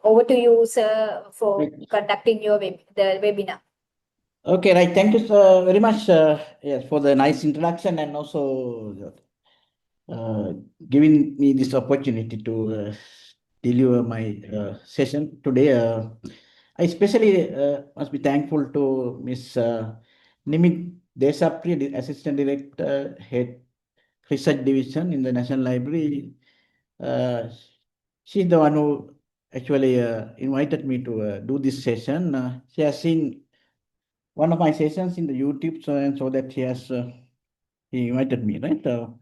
Over to you, sir, for Right. conducting your the webinar. Okay, right. Thank you very much, yes, for the nice introduction and also giving me this opportunity to deliver my session today. I especially must be thankful to Miss Nimit Desapri, the Assistant Director, Head Research Division in the National Library. Uh, she's the one who actually invited me to do this session. She has seen one of my sessions in the YouTube, and so that he invited me, right? So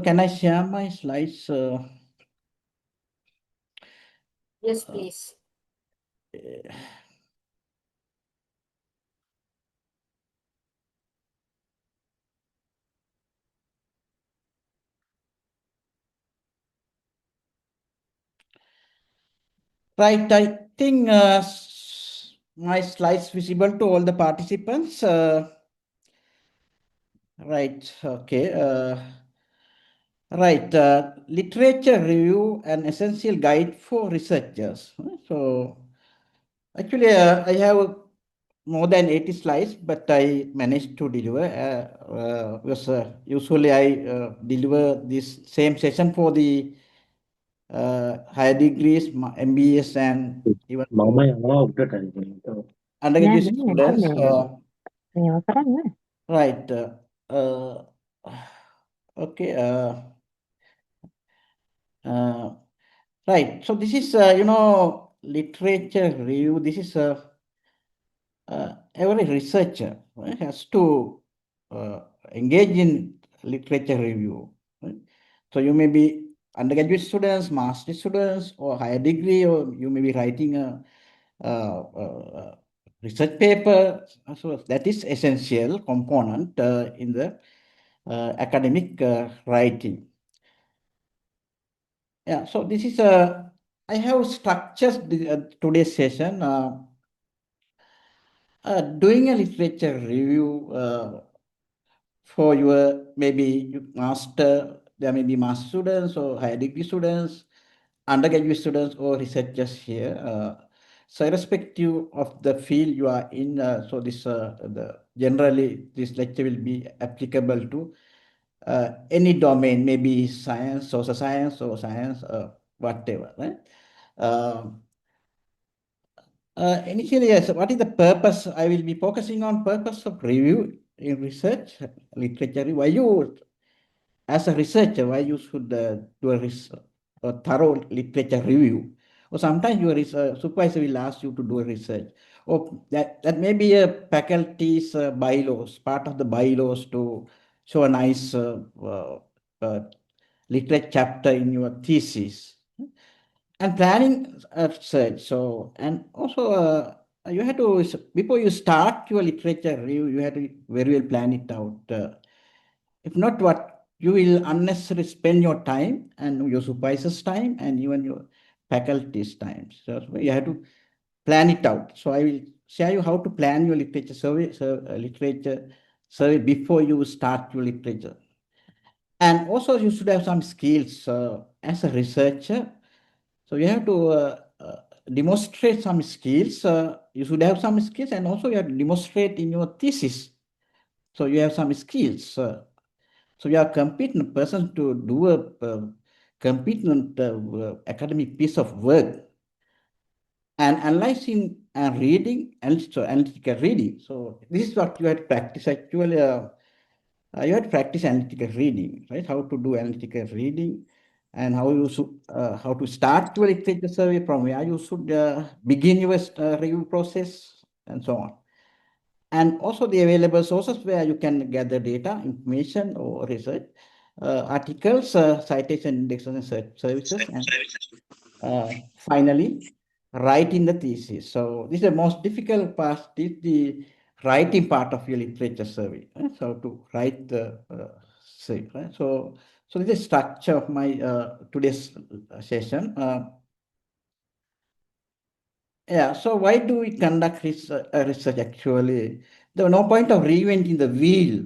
can I share my slides? Yes, please. Right, I think my slides visible to all the participants. Right, okay. Right, literature review, an essential guide for researchers. So actually, I have more than 80 slides, but I managed to deliver. Because usually I deliver this same session for the higher degrees, MBS, and even for undergraduate students. Right. Uh, okay. Right. So this is, literature review. This is every researcher, right, has to engage in literature review. Right? So you may be undergraduate students, master students, or higher degree, or you may be writing a research paper. So that is essential component in the academic writing. Yeah. So this is I have structured today's session. Doing a literature review for your maybe master, there may be master students or higher degree students, undergraduate students or researchers here. So irrespective of the field you are in, so generally this lecture will be applicable to any domain, maybe science, social science or science, whatever, right? Initially, yes, what is the purpose? I will be focusing on purpose of review in research, literature. Why you, as a researcher, why you should do a thorough literature review? Or sometimes your supervisor will ask you to do a research. Or that may be a faculty's bylaws, part of the bylaws to show a nice uh, literature chapter in your thesis and planning research. So, and also you have to, before you start your literature review, you have to very well plan it out. If not, what you will unnecessarily spend your time and your supervisor's time and even your faculty's time. So you have to plan it out. So I will share you how to plan your literature survey before you start your literature. And also you should have some skills as a researcher. So you have to demonstrate some skills. You should have some skills, and also you have to demonstrate in your thesis. So you have some skills. So you are competent person to do a competent academic piece of work and analyzing and reading and so analytical reading. So this is what you have to practice actually. You have to practice analytical reading, right? How to do analytical reading and how you should how to start your literature survey, from where you should begin your review process and so on. And also the available sources where you can gather data, information or research, articles, citation indexes and search services, and finally write in the thesis. So this is the most difficult part, is the writing part of your literature survey. So to write the survey. Right? So this is the structure of my today's session. Yeah, so why do we conduct research actually? There was no point of reinventing the wheel.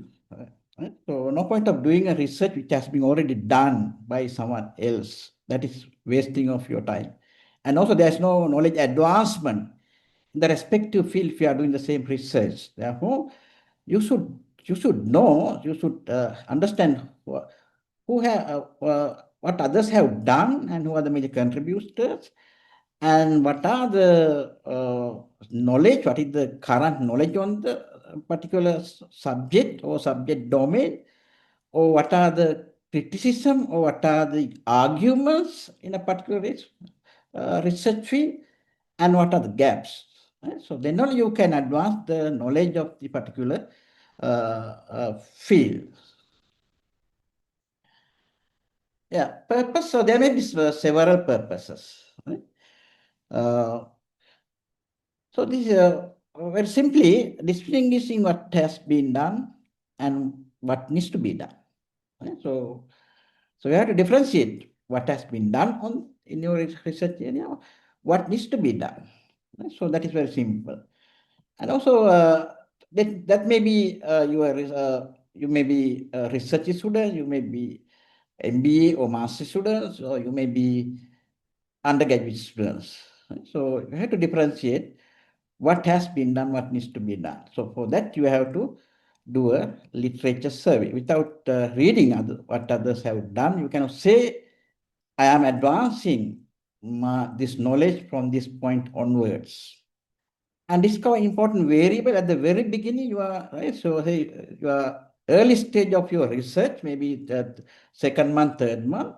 Right? So no point of doing a research which has been already done by someone else. That is wasting of your time. And also there's no knowledge advancement in the respective field if you are doing the same research. Therefore, you should know, you should understand who have what others have done and who are the major contributors, and what are the knowledge, what is the current knowledge on the particular subject or subject domain, or what are the criticism or what are the arguments in a particular research field, and what are the gaps. Right? So then only you can advance the knowledge of the particular field. Yeah, purpose. So there may be several purposes. Right? So this is very simply distinguishing what has been done and what needs to be done. Right? So we have to differentiate what has been done in your research area, what needs to be done. Right? So that is very simple. And also that may be you may be a research student, you may be MBA or master students, or you may be undergraduate students. Right? So you have to differentiate what has been done, what needs to be done. So for that, you have to do a literature survey. Without reading what others have done, you cannot say, I am advancing this knowledge from this point onwards. And discover important variable at the very beginning. You are right. So hey, your early stage of your research, maybe that second month, third month,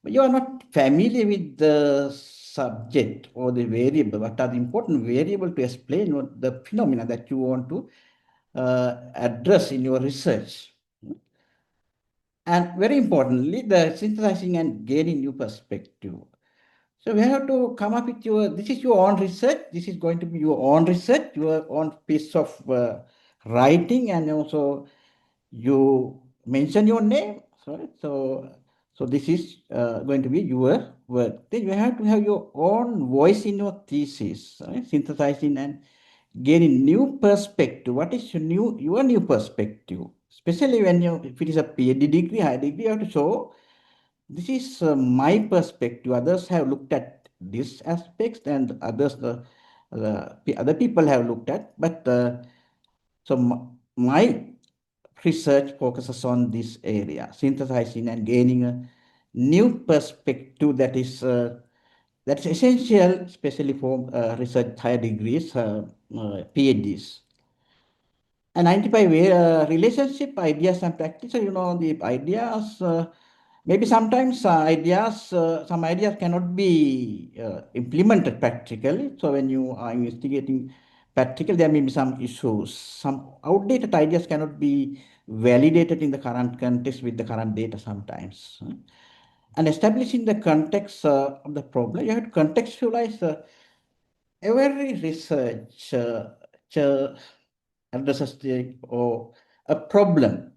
but you are not familiar with the subject or the variable. What are the important variable to explain what the phenomena that you want to address in your research? And very importantly, the synthesizing and gaining new perspective. So we have to come up with this is your own research. This is going to be your own research, your own piece of writing, and also you mention your name. So this is going to be your work. Then you have to have your own voice in your thesis, right? Synthesizing and gaining new perspective. What is your new perspective? Especially if it is a PhD degree, high degree, you have to show this is my perspective. Others have looked at this aspects, and other people have looked at. But my research focuses on this area, synthesizing and gaining a new perspective that's essential, especially for research higher degrees, PhDs. And 95 relationship ideas and practice. So, the ideas. Maybe sometimes some ideas cannot be implemented practically. So when you are investigating practical, there may be some issues. Some outdated ideas cannot be validated in the current context with the current data sometimes. And establishing the context of the problem, you have to contextualize every research addresses or a problem,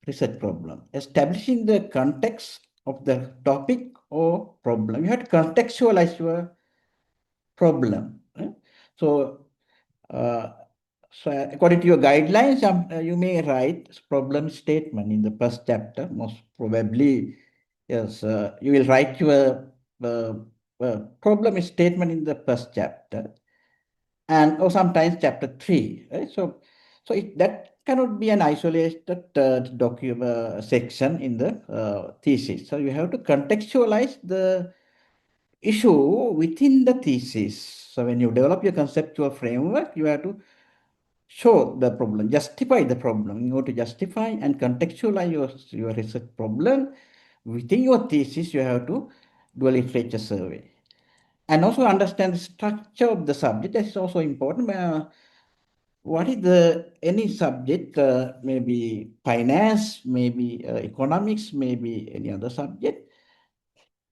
research problem, establishing the context of the topic or problem. You have to contextualize your problem. Right? So, uh, so according to your guidelines, you may write problem statement in the first chapter. Most probably, yes, you will write your problem statement in the first chapter, and or sometimes chapter 3. Right? So that cannot be an isolated document section in the thesis. So you have to contextualize the issue within the thesis. So when you develop your conceptual framework, you have to show the problem, justify the problem. You have to justify and contextualize your research problem within your thesis. You have to do a literature survey and also understand the structure of the subject. That is also important. What is any subject, maybe finance, maybe economics, maybe any other subject.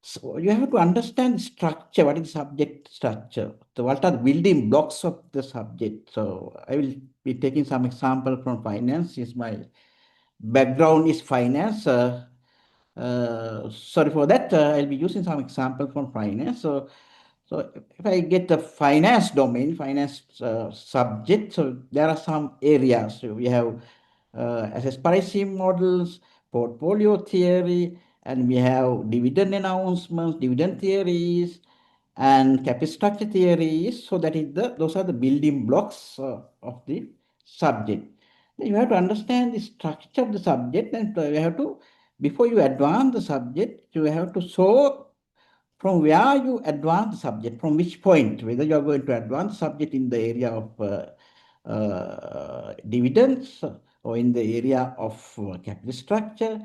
So you have to understand the structure. What is subject structure? So what are the building blocks of the subject? So I will be taking some example from finance, since my background is finance. Sorry for that. I'll be using some example from finance. So if I get the finance domain, finance subject, so there are some areas. So we have asset pricing models, portfolio theory, and we have dividend announcements, dividend theories, And capital structure theory is, so that is those are the building blocks of the subject. Then you have to understand the structure of the subject, and you have to, before you advance the subject, you have to show from where you advance the subject, from which point, whether you are going to advance the subject in the area of dividends or in the area of capital structure,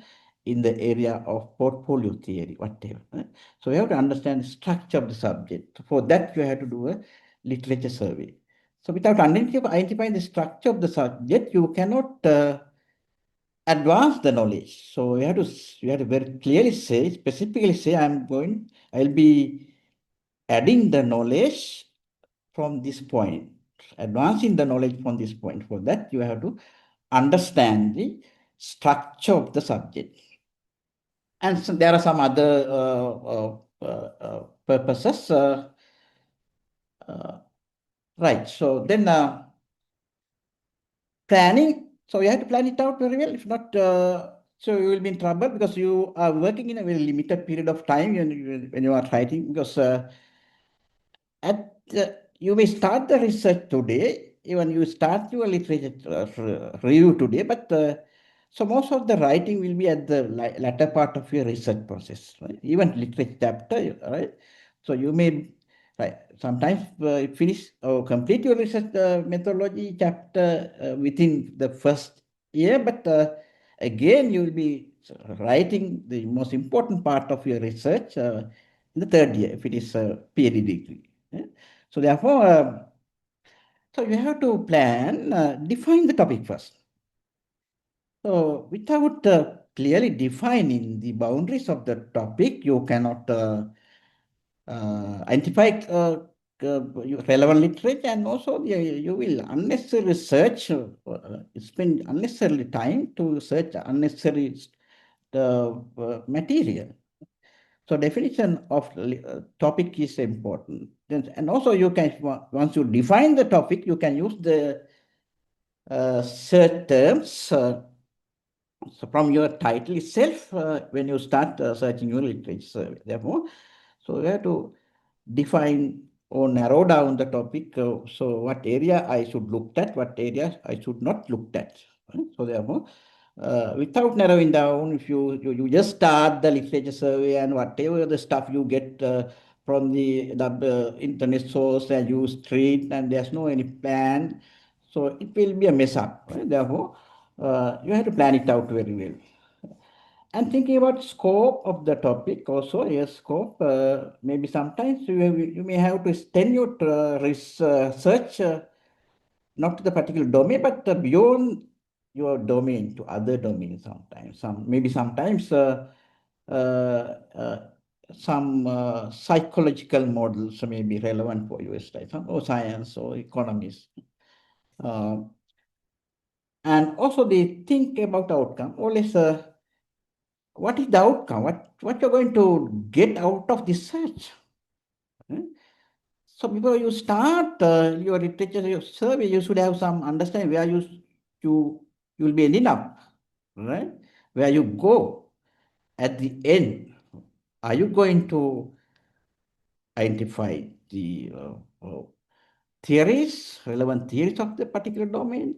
in the area of portfolio theory, whatever. So you have to understand the structure of the subject. For that, you have to do a literature survey. So without identifying the structure of the subject, you cannot advance the knowledge. So you have to very clearly say, specifically say, I'll be adding the knowledge from this point, advancing the knowledge from this point. For that, you have to understand the structure of the subject. And so there are some other purposes. Right. So then planning. So you have to plan it out very well. If not, so you will be in trouble because you are working in a very limited period of time when you are writing. Because you may start the research today, even you start your literature review today, but so most of the writing will be at the latter part of your research process, right? Even literature chapter, right? So you may, right, sometimes finish or complete your research methodology chapter within the first year, but again you will be writing the most important part of your research in the third year, if it is a PhD degree. So therefore, so you have to plan, define the topic first. So without clearly defining the boundaries of the topic, you cannot identify relevant literature, and also you will unnecessarily search, spend unnecessarily time to search unnecessary material. So definition of topic is important. And also you can, once you define the topic, you can use the search terms so from your title itself when you start searching your literature. Therefore, so you have to define or narrow down the topic. So what area I should look at, what area I should not look at. Right? So therefore, without narrowing down, if you just start the literature survey and whatever the stuff you get from the internet source and you treat, and there's no any plan, so it will be a mess up. Right? Therefore, you have to plan it out very well. And thinking about scope of the topic also, yes, scope, maybe sometimes you may have to extend your research not to the particular domain, but beyond your domain to other domains sometimes. Maybe sometimes uh, uh, some psychological models may be relevant for you, like or science or economics. And also they think about outcome. Always, what is the outcome? What you're going to get out of this search? So before you start your literature your survey, you should have some understanding where you will be ending up, right? Where you go at the end. Are you going to identify the theories, relevant theories of the particular domain,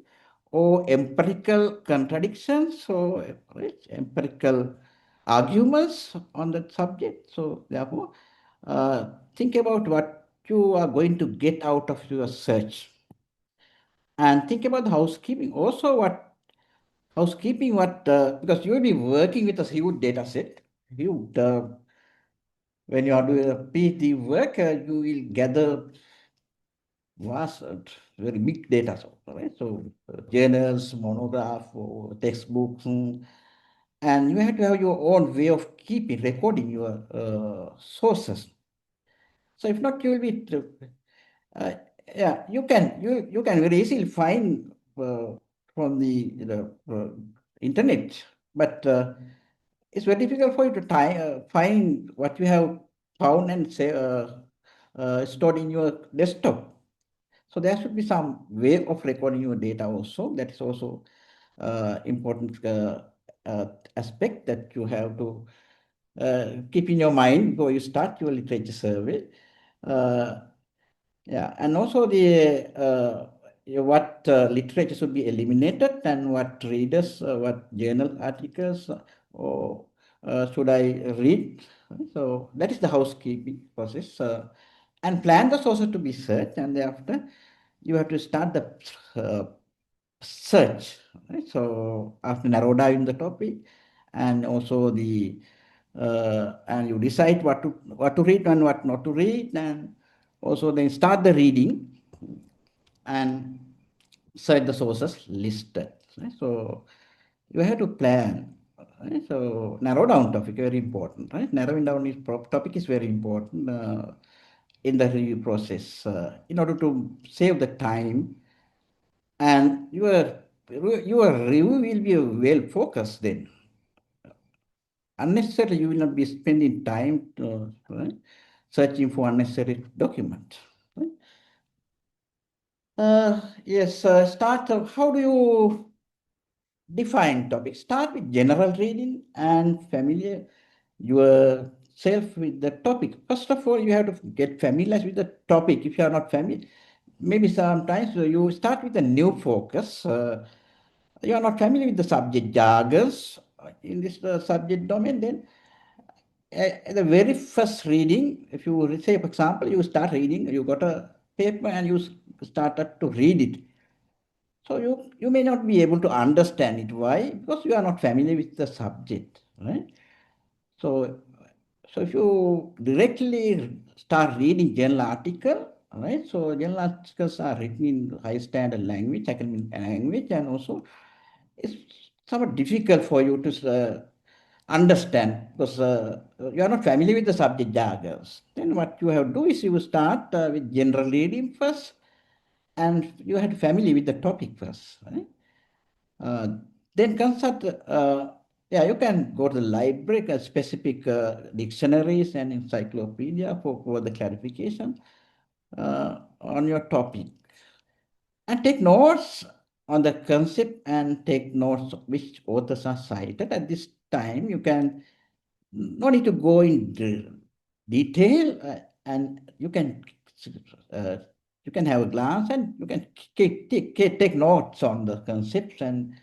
or empirical contradictions, or right, empirical arguments on that subject? So therefore, think about what you are going to get out of your search. And think about the housekeeping. Also, because you will be working with a huge data set. When you are doing a PhD work, you will gather vast, very big data set, right? So journals, monograph, or textbooks, and you have to have your own way of recording your sources. So if not, you will be, yeah, you can very easily find from the internet, but it's very difficult for you to find what you have found and say stored in your desktop. So there should be some way of recording your data also. That is also important aspect that you have to keep in your mind before you start your literature survey. Yeah, and also what literature should be eliminated and what readers, what journal articles or should I read. So that is the housekeeping process. And plan the sources to be searched, and thereafter you have to start the uh, search. Right? So after narrow down the topic, and also and you decide what to read and what not to read, and also then start the reading and search the sources listed. Right? So you have to plan. Right? So narrow down topic very important. Right? Narrowing down is topic is very important in the review process in order to save the time, and your review will be well focused then. Unnecessarily, you will not be spending time right, searching for unnecessary document. Right? Yes, start. How do you define topic? Start with general reading and familiar yourself with the topic. First of all, you have to get familiar with the topic. If you are not familiar, maybe sometimes you start with a new focus. You are not familiar with the subject jargons in this subject domain, then at the very first reading, if you say, for example, you start reading, you got a paper and you started to read it. So you may not be able to understand it. Why? Because you are not familiar with the subject, right? So, so if you directly start reading journal article, right? So journal articles are written in high standard language, academic language, and also it's somewhat difficult for you to understand because you are not familiar with the subject jargons. Then what you have to do is you start with general reading first, and you have to familiar with the topic first. Right? Uh, then consult. Yeah, you can go to the library, specific dictionaries and encyclopedia for the clarification on your topic. And take notes on the concept and take notes which authors are cited. At this time, you can no need to go in detail, and uh, you can have a glance and you can take notes on the concepts and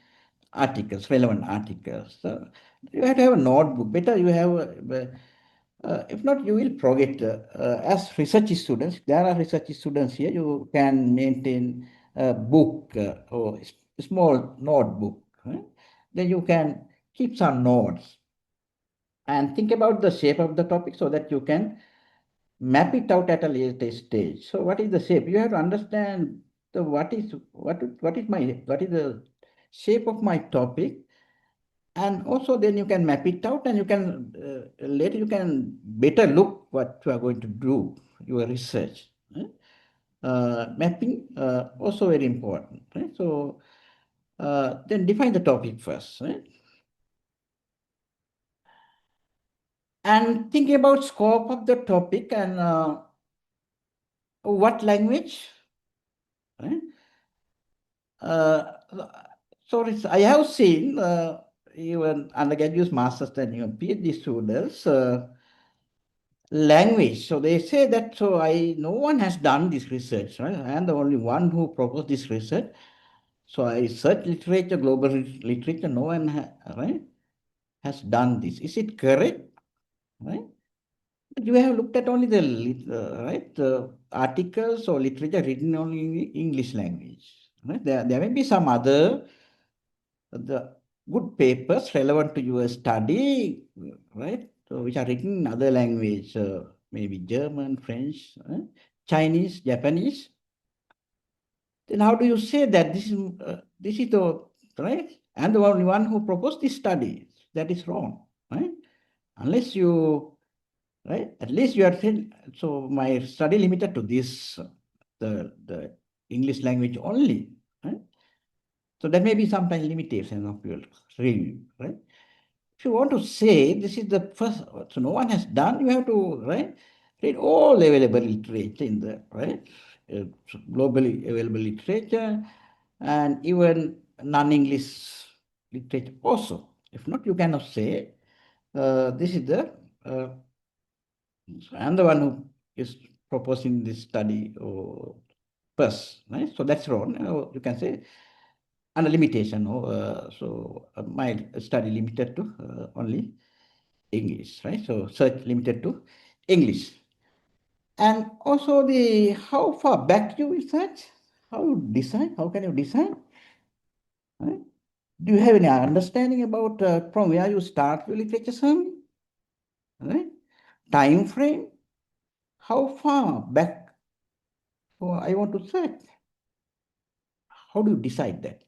articles, relevant articles. So you have to have a notebook. Better you have if not, you will forget. As research students, there are research students here, you can maintain a book or small notebook. Right? Then you can keep some notes and think about the shape of the topic so that you can map it out at a later stage. So what is the shape? You have to understand the what is the shape of my topic, and also then you can map it out, and you can later you can better look what you are going to do your research. Right? Mapping also very important. Right? So then define the topic first. Right? And thinking about scope of the topic and what language, right? So I have seen even undergraduate, masters, and even PhD students language. So they say that no one has done this research, right? I am the only one who proposed this research. So I search literature, global literature. No one right has done this. Is it correct, right? But you have looked at only the right articles or literature written only in English language. Right? There may be some other the good papers relevant to your study, right? So which are written in other language, maybe German, French, Chinese, Japanese. Then how do you say that this is the right? And the only one who proposed this study, that is wrong, right? Unless you right? At least you are saying, so my study limited to this, the English language only, right? So there may be sometimes limitation of your review, right? If you want to say this is the first, so no one has done, you have to, right? Read all available literature in the, right? So globally available literature and even non-English literature also. If not, you cannot say this is the, I'm the one who is proposing this study or first, right? So that's wrong. You can say under limitation. So my study limited to only English, right? So search limited to English. And also the how far back you research, how you design, how can you design, right? Do you have any understanding about from where you start your literature survey, right? Time frame, how far back I want to search? How do you decide that?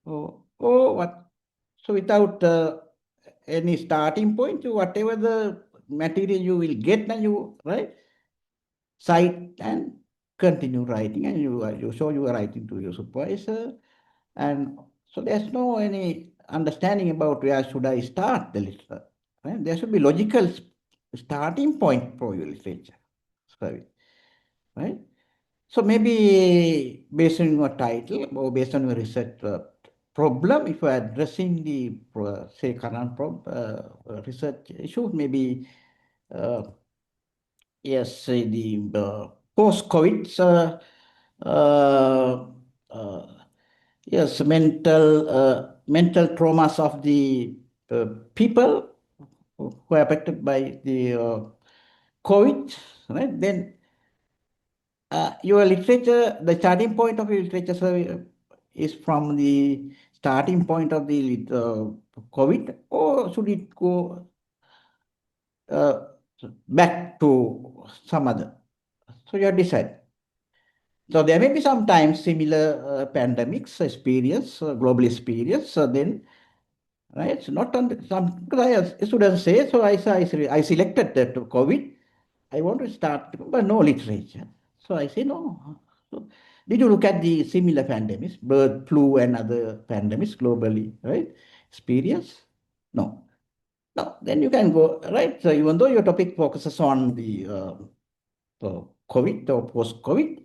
What? So without any starting point, whatever the material you will get, and you right cite and continue writing, and you show you are writing to your supervisor, and so there's no any understanding about where should I start the literature. Right? There should be logical starting point for your literature. Sorry, right? So maybe based on your title or based on your research problem, if you are addressing the say current research issue, maybe yes, say the post-COVID, uh, uh, yes, mental traumas of the people who are affected by the COVID, right? Then your literature, the starting point of your literature survey is from the starting point of the COVID, or should it go uh, back to some other? So you have decided. So there may be sometimes similar pandemics experience, global experience. So then, right? So not on some because students say so. I selected that COVID. I want to start, but no literature. So I say no. So did you look at the similar pandemics, bird flu and other pandemics globally, right? Experience? No. No. Then you can go right. So even though your topic focuses on the COVID or post-COVID,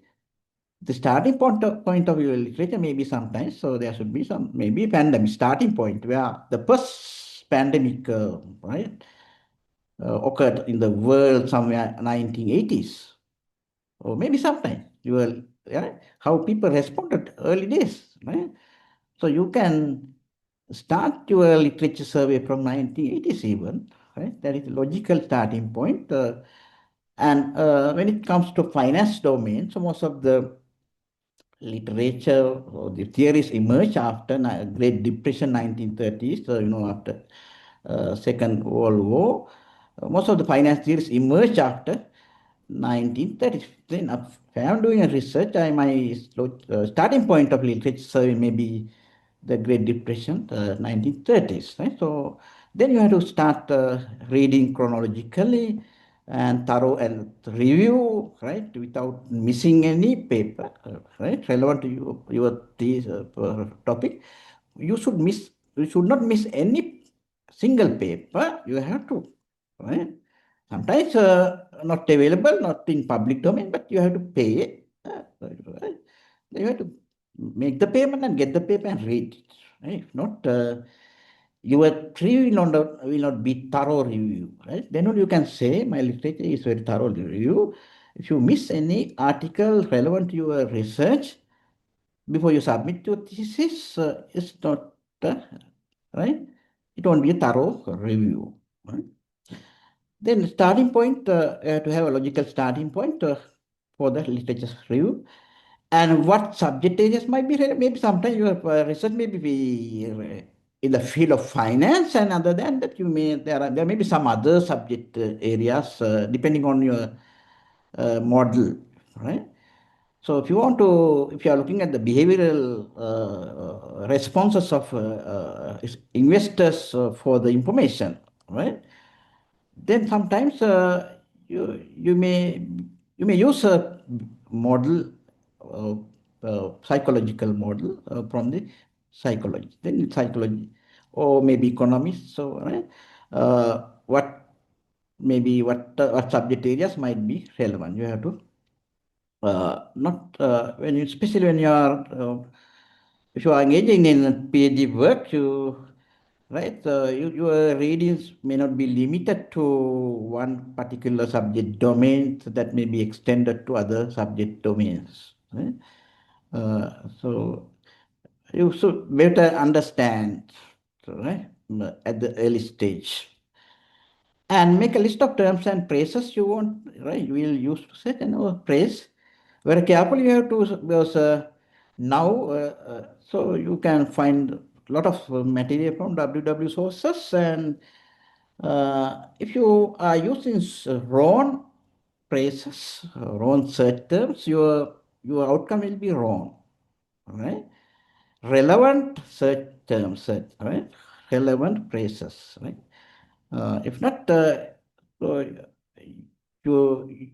the starting point of your literature may be sometimes, so there should be some maybe pandemic starting point where the first pandemic right occurred in the world somewhere 1980s, or maybe sometime you will, yeah, how people responded early days, right? So you can start your literature survey from 1980s even, right? That is a logical starting point. And when it comes to finance domain, so most of the literature or the theories emerged after Great Depression 1930s, so after Second World War. Most of the finance theories emerged after 1930s. Then if I'm doing a research, my starting point of literature survey may be the Great Depression, 1930s, right? So then you have to start reading chronologically and thorough and review, right, without missing any paper, right, relevant to your this topic. You should not miss any single paper. You have to, right? Sometimes not available, not in public domain, but you have to pay it. Right? You have to make the payment and get the paper and read it. Right? If not, your tree will not be thorough review. Right? Then only you can say my literature is very thorough review. If you miss any article relevant to your research before you submit your thesis, it's not right. It won't be a thorough review. Right? Then starting point, to have a logical starting point for the literature review. And what subject areas might be, maybe sometimes your research may be in the field of finance, and other than that, there may be some other subject areas depending on your model, right? So if you are looking at the behavioral responses of investors for the information, right? Then sometimes you may use a model, uh, psychological model from the psychology. Then psychology, or maybe economics. So right, what subject areas might be relevant. You have to not when you, especially when you are if you are engaging in PhD work, right? Your readings may not be limited to one particular subject domain, so that may be extended to other subject domains, right? So you should better understand, right, at the early stage. And make a list of terms and phrases you want, right? You will use to set an phrase. Very carefully you have to, because now, so you can find a lot of material from WW sources, and if you are using wrong phrases, wrong search terms, your outcome will be wrong, right? Relevant search terms, right? Relevant phrases, right? If not, so you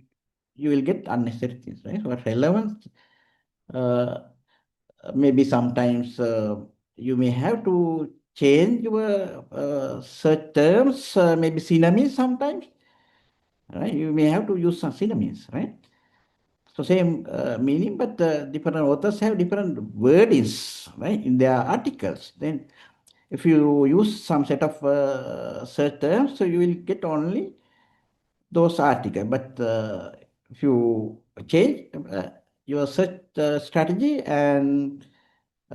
you will get unnecessary things, right? So relevance, uh, maybe sometimes you may have to change your search terms, maybe synonyms sometimes, right? You may have to use some synonyms, right? So same meaning, but different authors have different wordings, right, in their articles. Then if you use some set of search terms, so you will get only those articles. But if you change your search strategy and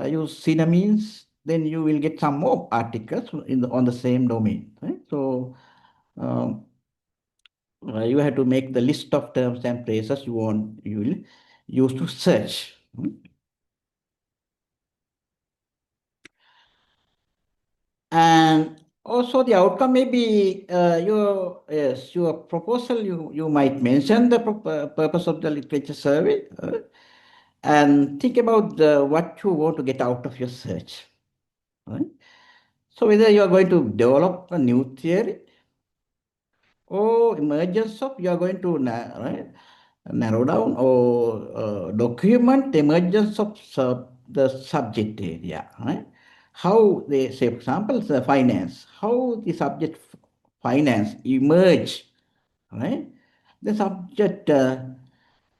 use synonyms, then you will get some more articles on the same domain, right? So um, you have to make the list of terms and phrases you will use to search. And also the outcome may be your proposal. You might mention the purpose of the literature survey, and think about what you want to get out of your search. Right? So whether you are going to develop a new theory or emergence of, you are going to narrow down or document the emergence of the subject area, right? How they say, for example, the finance, how the subject finance emerge, right? The subject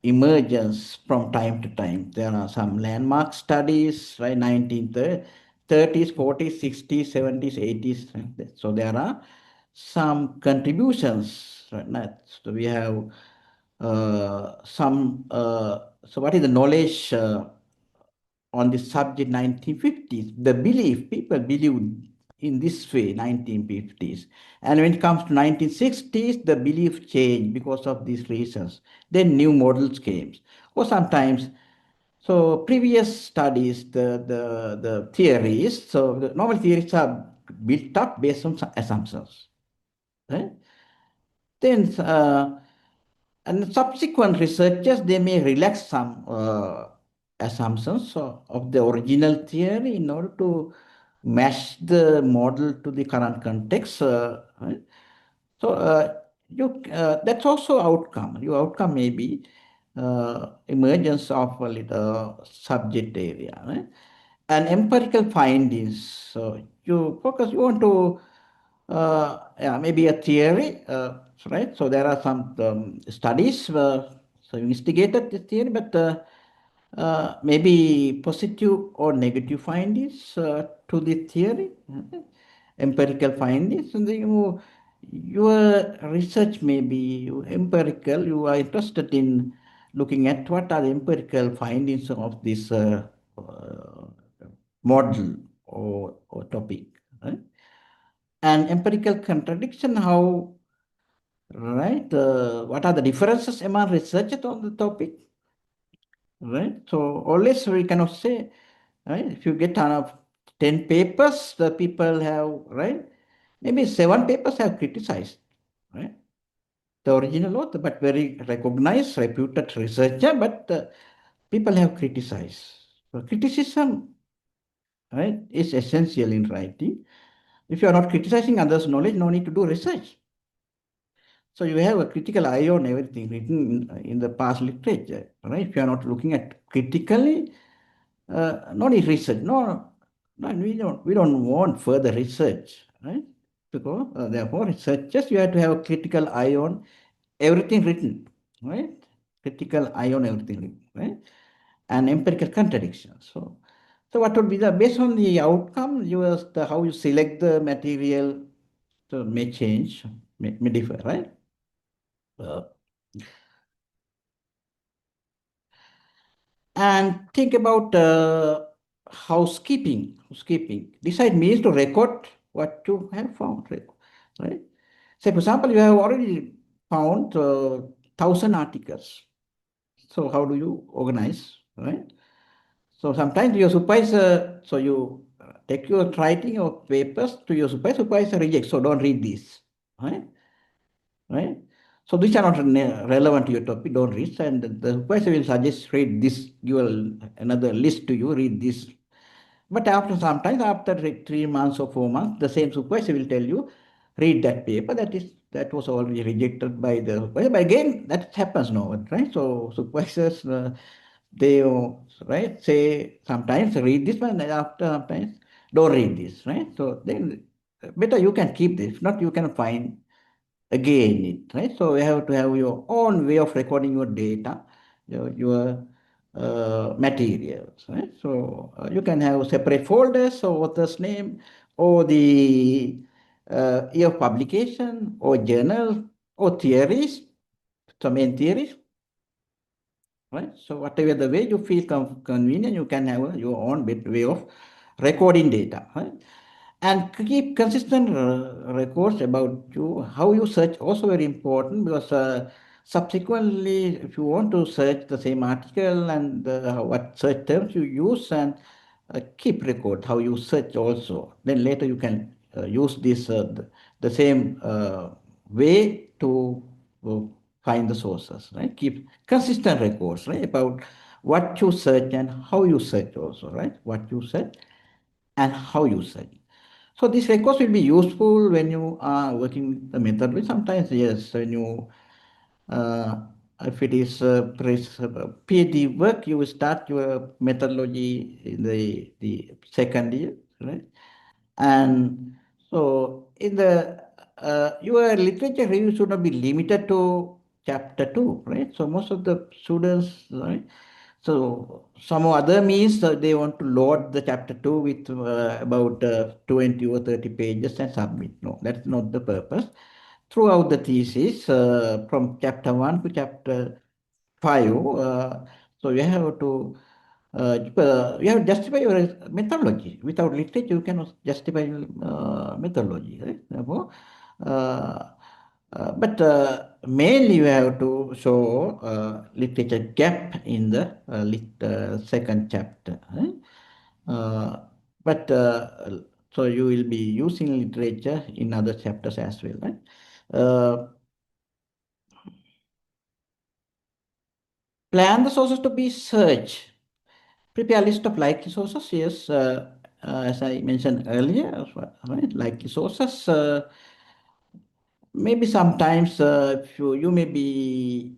emergence from time to time. There are some landmark studies, right? 1930s, 40s, 60s, 70s, 80s. Right? So there are some contributions, right? So we have some, so what is the knowledge on the subject 1950s? The belief, people believed in this way, 1950s. And when it comes to 1960s, the belief changed because of these reasons. Then new models came. Or sometimes, so previous studies, the theories, so the normal theories are built up based on some assumptions. Right? Then and subsequent researchers, they may relax some assumptions of the original theory in order to match the model to the current context. Right? So that's also outcome. Your outcome may be emergence of a little subject area, right? And empirical findings. So you want to yeah, maybe a theory, right? So there are some studies, so investigated this theory, but maybe positive or negative findings to the theory, empirical findings, and then your research may be empirical. You are interested in looking at what are the empirical findings of this model or topic, right? And empirical contradiction, how, right? What are the differences among researchers on the topic, right? So always we cannot say, right? If you get 10 papers, the people have, right? Maybe 7 papers have criticized, right? The original author, but very recognized, reputed researcher, but people have criticized. So criticism, right, is essential in writing. If you are not criticizing others' knowledge, no need to do research. So you have a critical eye on everything written in the past literature, right? If you are not looking at critically, no need research. No, we don't want further research, right? Because therefore, researchers, you have to have a critical eye on everything written, right? Critical eye on everything written, right? And empirical contradictions. So So what would be the, based on the outcome, how you select the material may change, may differ, right? Uh, and think about housekeeping. Housekeeping. Decide means to record what you have found, right? Say, for example, you have already found 1,000 articles. So how do you organize, right? So sometimes your supervisor, so you take your writing or papers to your supervisor rejects, so don't read this, right? Right? So these are not relevant to your topic, don't read. And the supervisor will suggest read this, give another list to you, read this. But sometimes after 3 months or 4 months, the same supervisor will tell you, read that paper that was already rejected by the supervisor. But again, that happens no, right? So supervisors they right say sometimes read this one, and after sometimes don't read this, right? So then better you can keep this, if not you can find again it, right? So you have to have your own way of recording your data, your materials, right? So you can have separate folders, so author's name, or the year of publication, or journal, or theories, some main theories, right? So whatever the way you feel convenient, you can have your own way of recording data, right? And keep consistent records about you, how you search, also very important, because subsequently, if you want to search the same article and what search terms you use, and keep record how you search also. Then later you can use this the same way to uh, find the sources, right? Keep consistent records, right, about what you search and how you search also, right? What you search and how you search. So these records will be useful when you are working with the method. Sometimes, yes, when you, if it is PhD work, you will start your methodology in the second year, right? And so in the your literature review should not be limited to chapter 2, right? So most of the students, right? So some other means they want to load the chapter 2 with about 20 or 30 pages and submit. No, that's not the purpose. Throughout the thesis, from chapter 1 to chapter 5, so you have to justify your methodology. Without literature, you cannot justify your methodology, right? Therefore, uh, mainly you have to show literature gap in the second chapter. Right? Uh, but so you will be using literature in other chapters as well, right? Uh, Plan the sources to be searched. Prepare a list of likely sources. Yes, as I mentioned earlier, right? Likely sources. Maybe sometimes you may be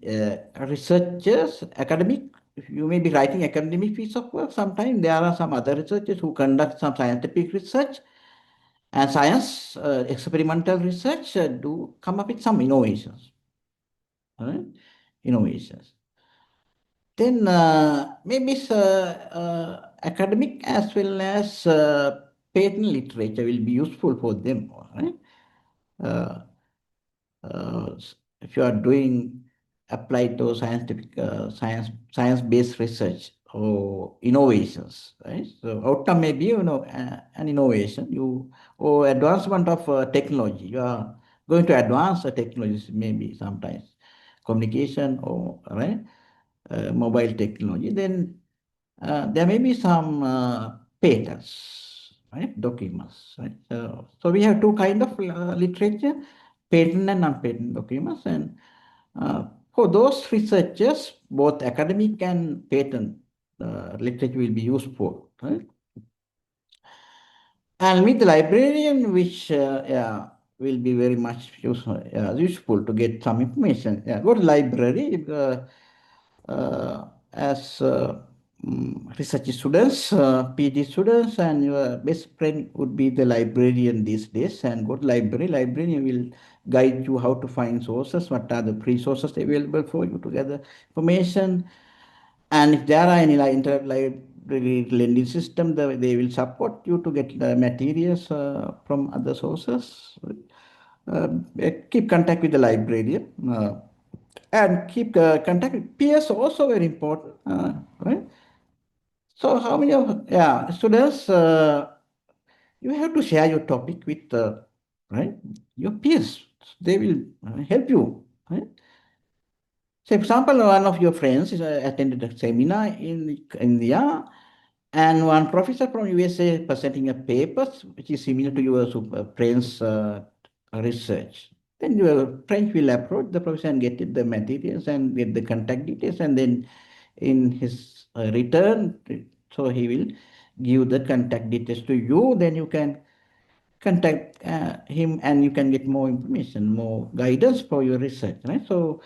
researchers, academic. You may be writing academic piece of work. Sometimes there are some other researchers who conduct some scientific research, and science experimental research do come up with some innovations. Right? Innovations. Then maybe academic as well as patent literature will be useful for them. Right? Uh, if you are doing applied to scientific science-based research or innovations, right? So outcome may be an innovation, or advancement of technology. You are going to advance the technologies, maybe sometimes communication or right mobile technology. Then there may be some patents, right? Documents, right? So we have two kind of literature, patent and non-patent documents. And for those researchers, both academic and patent literature will be useful, right? And with the librarian, which yeah, will be very much useful to get some information. Yeah, go to library. As research students, PhD students, and your best friend would be the librarian these days. And go to library. Librarian will guide you how to find sources, what are the free sources available for you to gather information. And if there are any the lending system, they will support you to get the materials from other sources. Uh, Keep contact with the librarian. And keep contact with peers also very important, right? So how many of students you have to share your topic with right your peers. They will help you. Right? So, example, one of your friends is, attended a seminar in India, and one professor from USA presenting a paper which is similar to your friend's research. Then your friend will approach the professor and get the materials and get the contact details, and then in his return, so he will give the contact details to you. Then you can contact him, and you can get more information, more guidance for your research. Right? So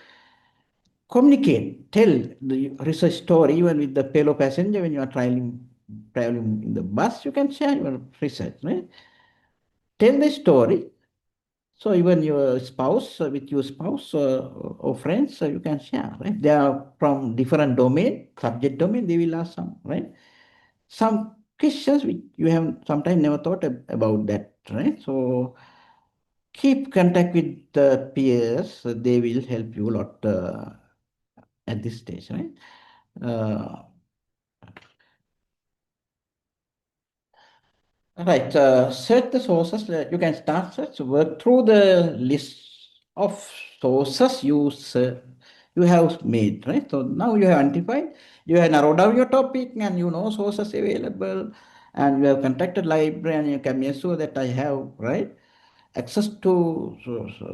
communicate, tell the research story even with the fellow passenger when you are traveling in the bus. You can share your research. Right? Tell the story. So even your spouse, with your spouse or friends, you can share. Right? They are from different domain, subject domain. They will ask some right some questions which you have sometimes never thought about that. Right? So keep contact with the peers. They will help you a lot at this stage, right? Uh, right. Search the sources. You can start search. Work through the list of sources you have made, right? So now you have identified. You have narrowed down your topic, and you know sources available, and you have contacted library, and you can make sure that I have right access to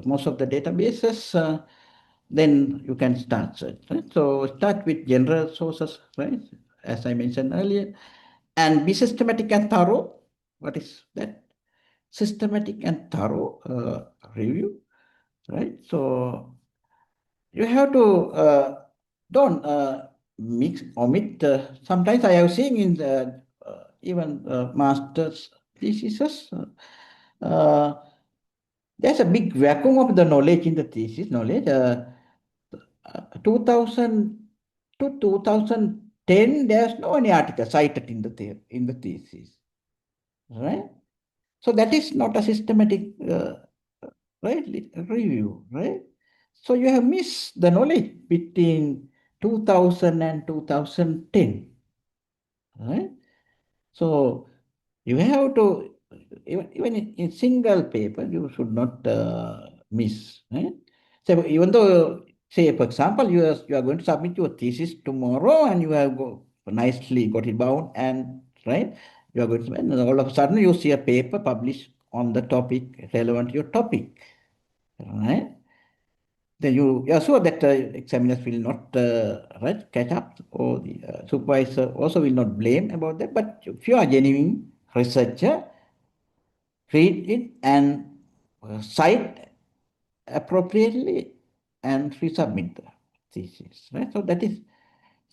most of the databases. Then you can start search. Right? So start with general sources, right? As I mentioned earlier, and be systematic and thorough. What is that? Systematic and thorough review, right? So you have to don't mix omit. Sometimes I have seen in the even master's theses. Uh, there's a big vacuum of the knowledge in the thesis knowledge. 2000 to 2010, there's no any article cited in in the thesis, right? So that is not a systematic right review, right? So you have missed the knowledge between 2000 and 2010, right? So you have to even in single paper you should not miss. Right? So even though say for example you are going to submit your thesis tomorrow and you have nicely got it bound and right you are going to and all of a sudden you see a paper published on the topic relevant to your topic, right? Then you are sure that examiners will not right catch up, or the supervisor also will not blame about that. But if you are genuine researcher, read it and cite appropriately and resubmit the thesis. Right? So that is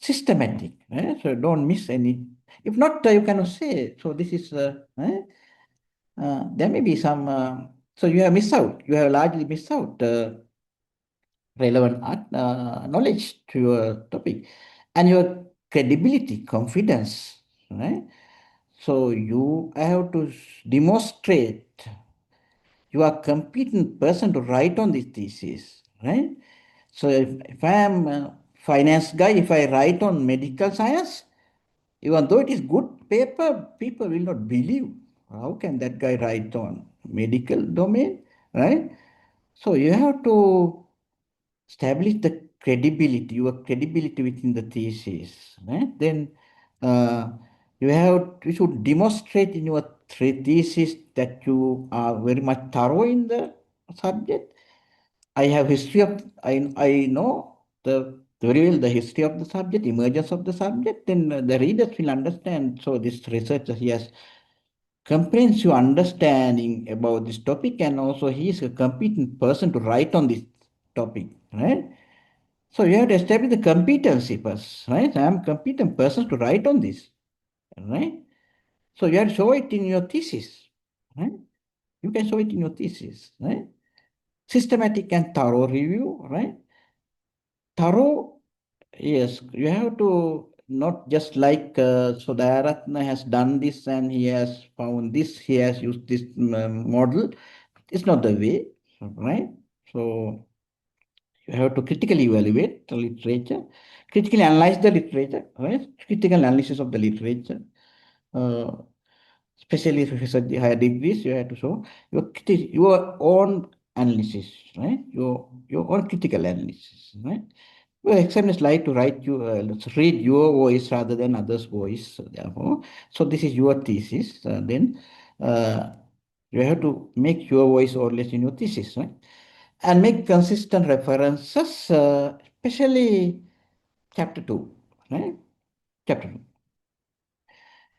systematic. Right? So don't miss any. If not, you cannot say. So this is right? There may be some. So you have missed out. You have largely missed out relevant knowledge to your topic and your credibility, confidence. Right? So you have to demonstrate you are competent person to write on this thesis, right? So if I am a finance guy, if I write on medical science, even though it is good paper, people will not believe. How can that guy write on medical domain, right? So you have to establish the credibility, your credibility within the thesis, right? Then uh, you should demonstrate in your thesis that you are very much thorough in the subject. I have history of, I know very well the history of the subject, emergence of the subject, then the readers will understand. So this researcher, he has comprehensive understanding about this topic, and also he is a competent person to write on this topic, right? So you have to establish the competency first, right? I am a competent person to write on this, right? So you have to show it in your thesis, right? You can show it in your thesis, right? Systematic and thorough review, right? Thorough, yes, you have to not just like so Dayarathne has done this and he has found this, he has used this model. It's not the way, right? So you have to critically evaluate the literature, critically analyze the literature, right? Critical analysis of the literature. Uh, Especially if it's at the higher degrees, you have to show your own analysis, right? Your own critical analysis, right? Well, examiners like to write you, let's read your voice rather than others' voice. Therefore, so this is your thesis. Then uh, you have to make your voice or less in your thesis, right? And make consistent references, especially chapter two, right? Chapter two.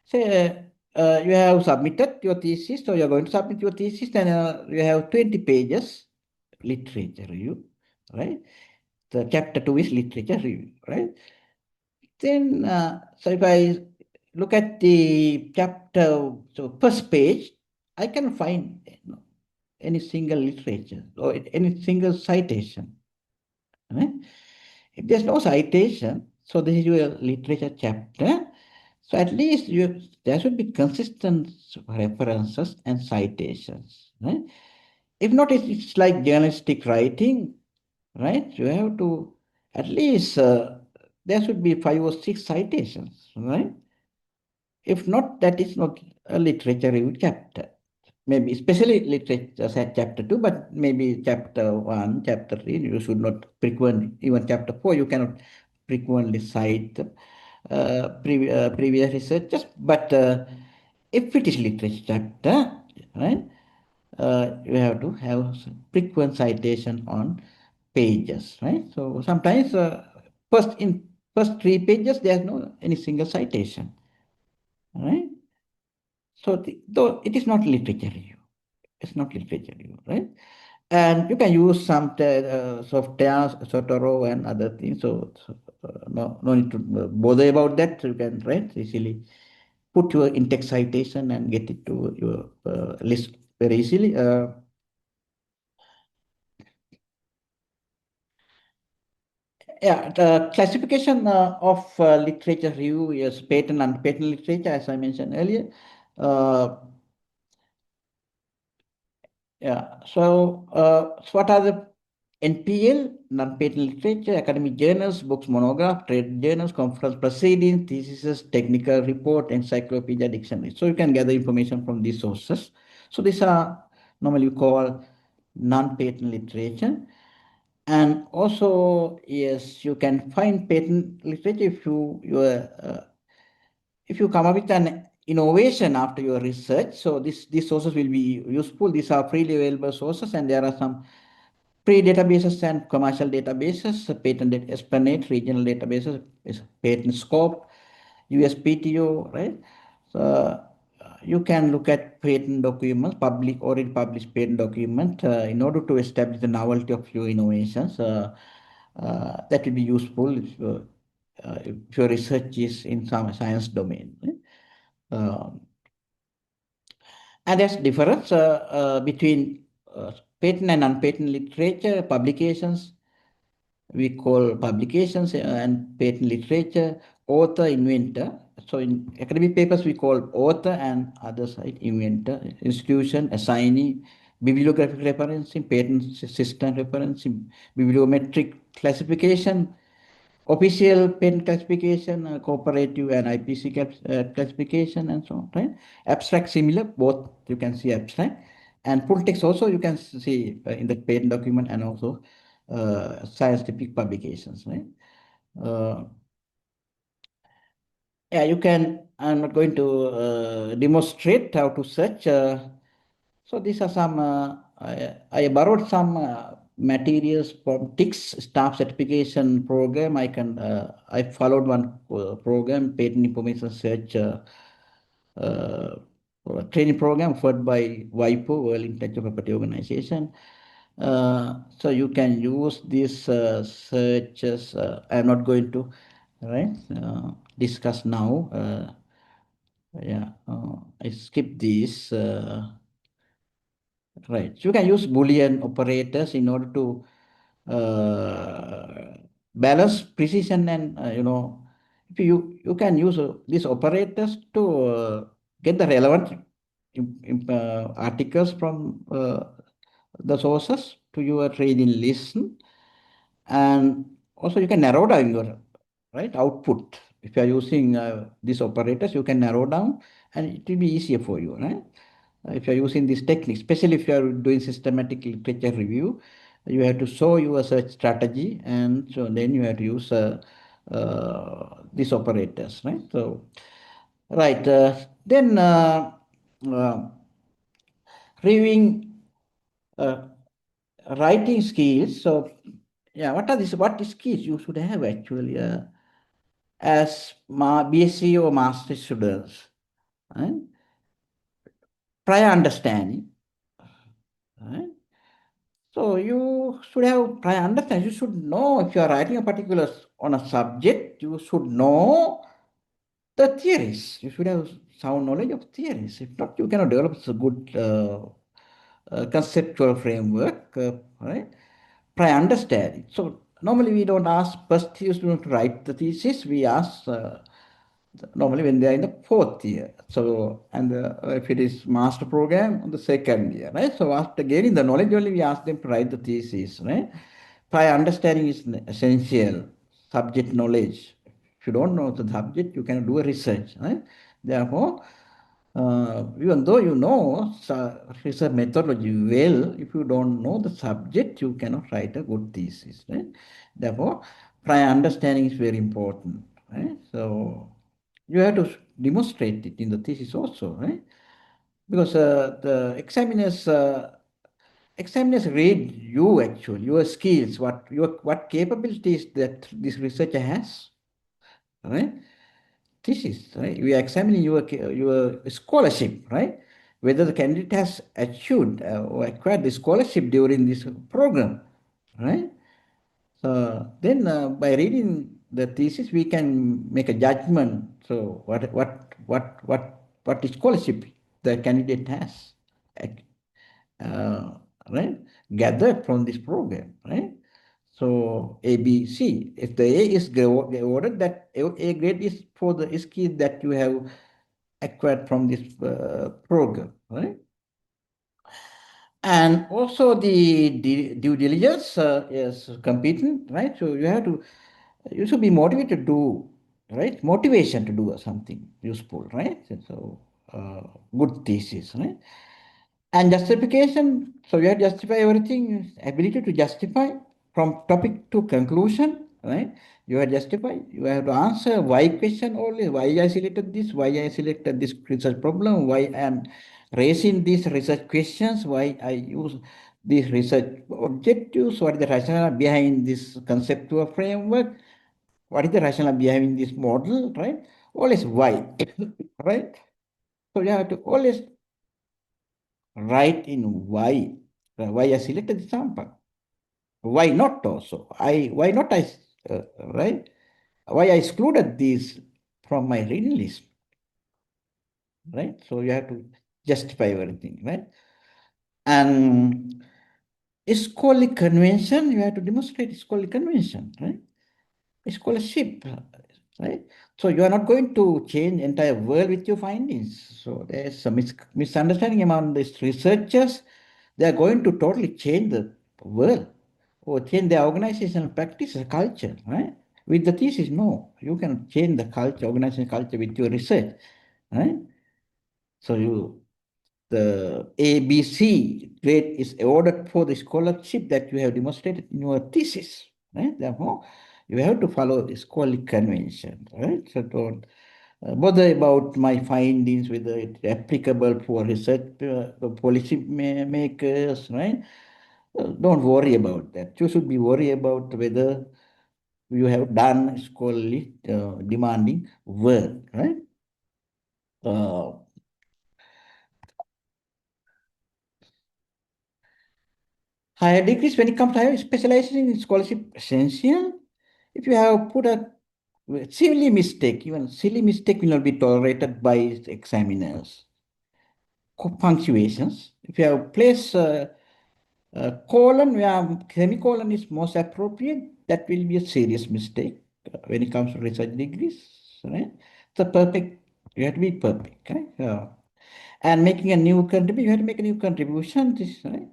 Say you have submitted your thesis, so you're going to submit your thesis, then you have 20 pages literature review, right? The chapter two is literature review, right? Then, so if I look at the chapter, so first page, I can find any single literature or any single citation, right? If there's no citation, so this is your literature chapter. So at least there should be consistent references and citations, right? If not, it's like journalistic writing, right? You have to at least there should be 5 or 6 citations, right? If not, that is not a literature review chapter. Maybe especially literature said chapter 2, but maybe chapter 1, chapter 3, you should not frequent, even chapter 4, you cannot frequently cite previous researchers. But if it is literature chapter, right, you have to have frequent citation on pages, right? So sometimes first 3 pages, there's no any single citation, right? So though it is not literature review, it's not literature review, right? And you can use some software, Sotoro and other things. No need to bother about that. You can easily put your in-text citation and get it to your list very easily. Yeah, the classification of literature review is patent and patent literature, as I mentioned earlier. Uh, Yeah. So what are the NPL, non-patent literature, academic journals, books, monograph, trade journals, conference proceedings, theses, technical report, encyclopedia, dictionary. So you can gather information from these sources. So these are normally called non-patent literature. And also, yes, you can find patent literature if you come up with an innovation after your research. So these sources will be useful. These are freely available sources, and there are some free databases and commercial databases, patent esplanade, regional databases, patent scope, USPTO, right? So you can look at patent documents, already published patent document, in order to establish the novelty of your innovations. That will be useful if your research is in some science domain, right? And there's difference between patent and unpatent literature, publications. We call publications and patent literature, author, inventor. So in academic papers, we call author and other side inventor, institution, assignee, bibliographic referencing, patent system referencing, bibliometric classification, official pen classification, cooperative and IPC classification, and so on, right? Abstract similar, both you can see abstract. And full text also you can see in the patent document, and also scientific publications, right? Uh, yeah, you can, I'm not going to demonstrate how to search. So these are some, I borrowed some materials from TICS staff certification program. I followed one program, patent information search uh, training program offered by WIPO, World Intellectual Property Organization. So you can use these searches. I'm not going to, right, discuss now. Yeah, I skip these. Right. So you can use Boolean operators in order to balance precision and you can use these operators to get the relevant articles from the sources to your trading list, and also you can narrow down your output. If you are using these operators, you can narrow down, and it will be easier for you, right? If you are using these techniques, especially if you are doing systematic literature review, you have to show your search strategy, and so then you have to use these operators, right? So, right, then uh, reviewing uh, writing skills. So, yeah, what skills you should have actually as BSc or master students, right? Prior understanding, right? So you should have prior understanding. You should know if you are writing a particular on a subject, you should know the theories. You should have sound knowledge of theories. If not, you cannot develop a good conceptual framework, right? Prior understanding. So normally we don't ask first year students to write the thesis. We ask normally when they are in the fourth year. So, and if it is master program, on the second year, right? So after gaining the knowledge only, we ask them to write the thesis, right? Prior understanding is essential, subject knowledge. If you don't know the subject, you cannot do a research, right? Therefore, even though you know research methodology well, if you don't know the subject, you cannot write a good thesis, right? Therefore, prior understanding is very important, right? So you have to demonstrate it in the thesis also, right? Because the examiners read you actually, your skills, what capabilities that this researcher has, right? Thesis, right? We are examining your scholarship, right? Whether the candidate has achieved or acquired the scholarship during this program, right? So then by reading the thesis, we can make a judgment. So what scholarship the candidate has, uh, right? Gathered from this program, right? So A, B, C. If the A is awarded, that A grade is for the skill that you have acquired from this program, right? And also the due diligence is competent, right? So you should be motivated to do, right? Motivation to do something useful, right? So good thesis, right? And justification, so you have to justify everything, ability to justify from topic to conclusion, right? You have to justify, you have to answer why question only, why I selected this, why I selected this research problem, why I am raising these research questions, why I use these research objectives, what is the rationale behind this conceptual framework, what is the rationale behind this model, right? Always why, right? So you have to always write in why I selected the sample, why not also, why not I, right? Why I excluded these from my reading list, right? So you have to justify everything, right? And scholarly convention, you have to demonstrate scholarly convention, right? Scholarship, right? So you are not going to change entire world with your findings. So there's some misunderstanding among these researchers. They are going to totally change the world or change their organizational practices, culture, right? With the thesis, no, you can change the culture, organizational culture with your research, right? So the ABC grade is awarded for the scholarship that you have demonstrated in your thesis, right? Therefore, you have to follow the scholarly convention, right? So don't bother about my findings, whether it's applicable for research policy makers, right? Don't worry about that. You should be worried about whether you have done scholarly demanding work, right? Uh, Higher degrees, when it comes to higher specialization in scholarship, essential. If you have put a silly mistake, even silly mistake will not be tolerated by examiners. Punctuations. If you have placed colon where semicolon is most appropriate, that will be a serious mistake when it comes to research degrees. right? So perfect, you have to be perfect, right? And making a new contribution, you have to make a new contribution, this, right?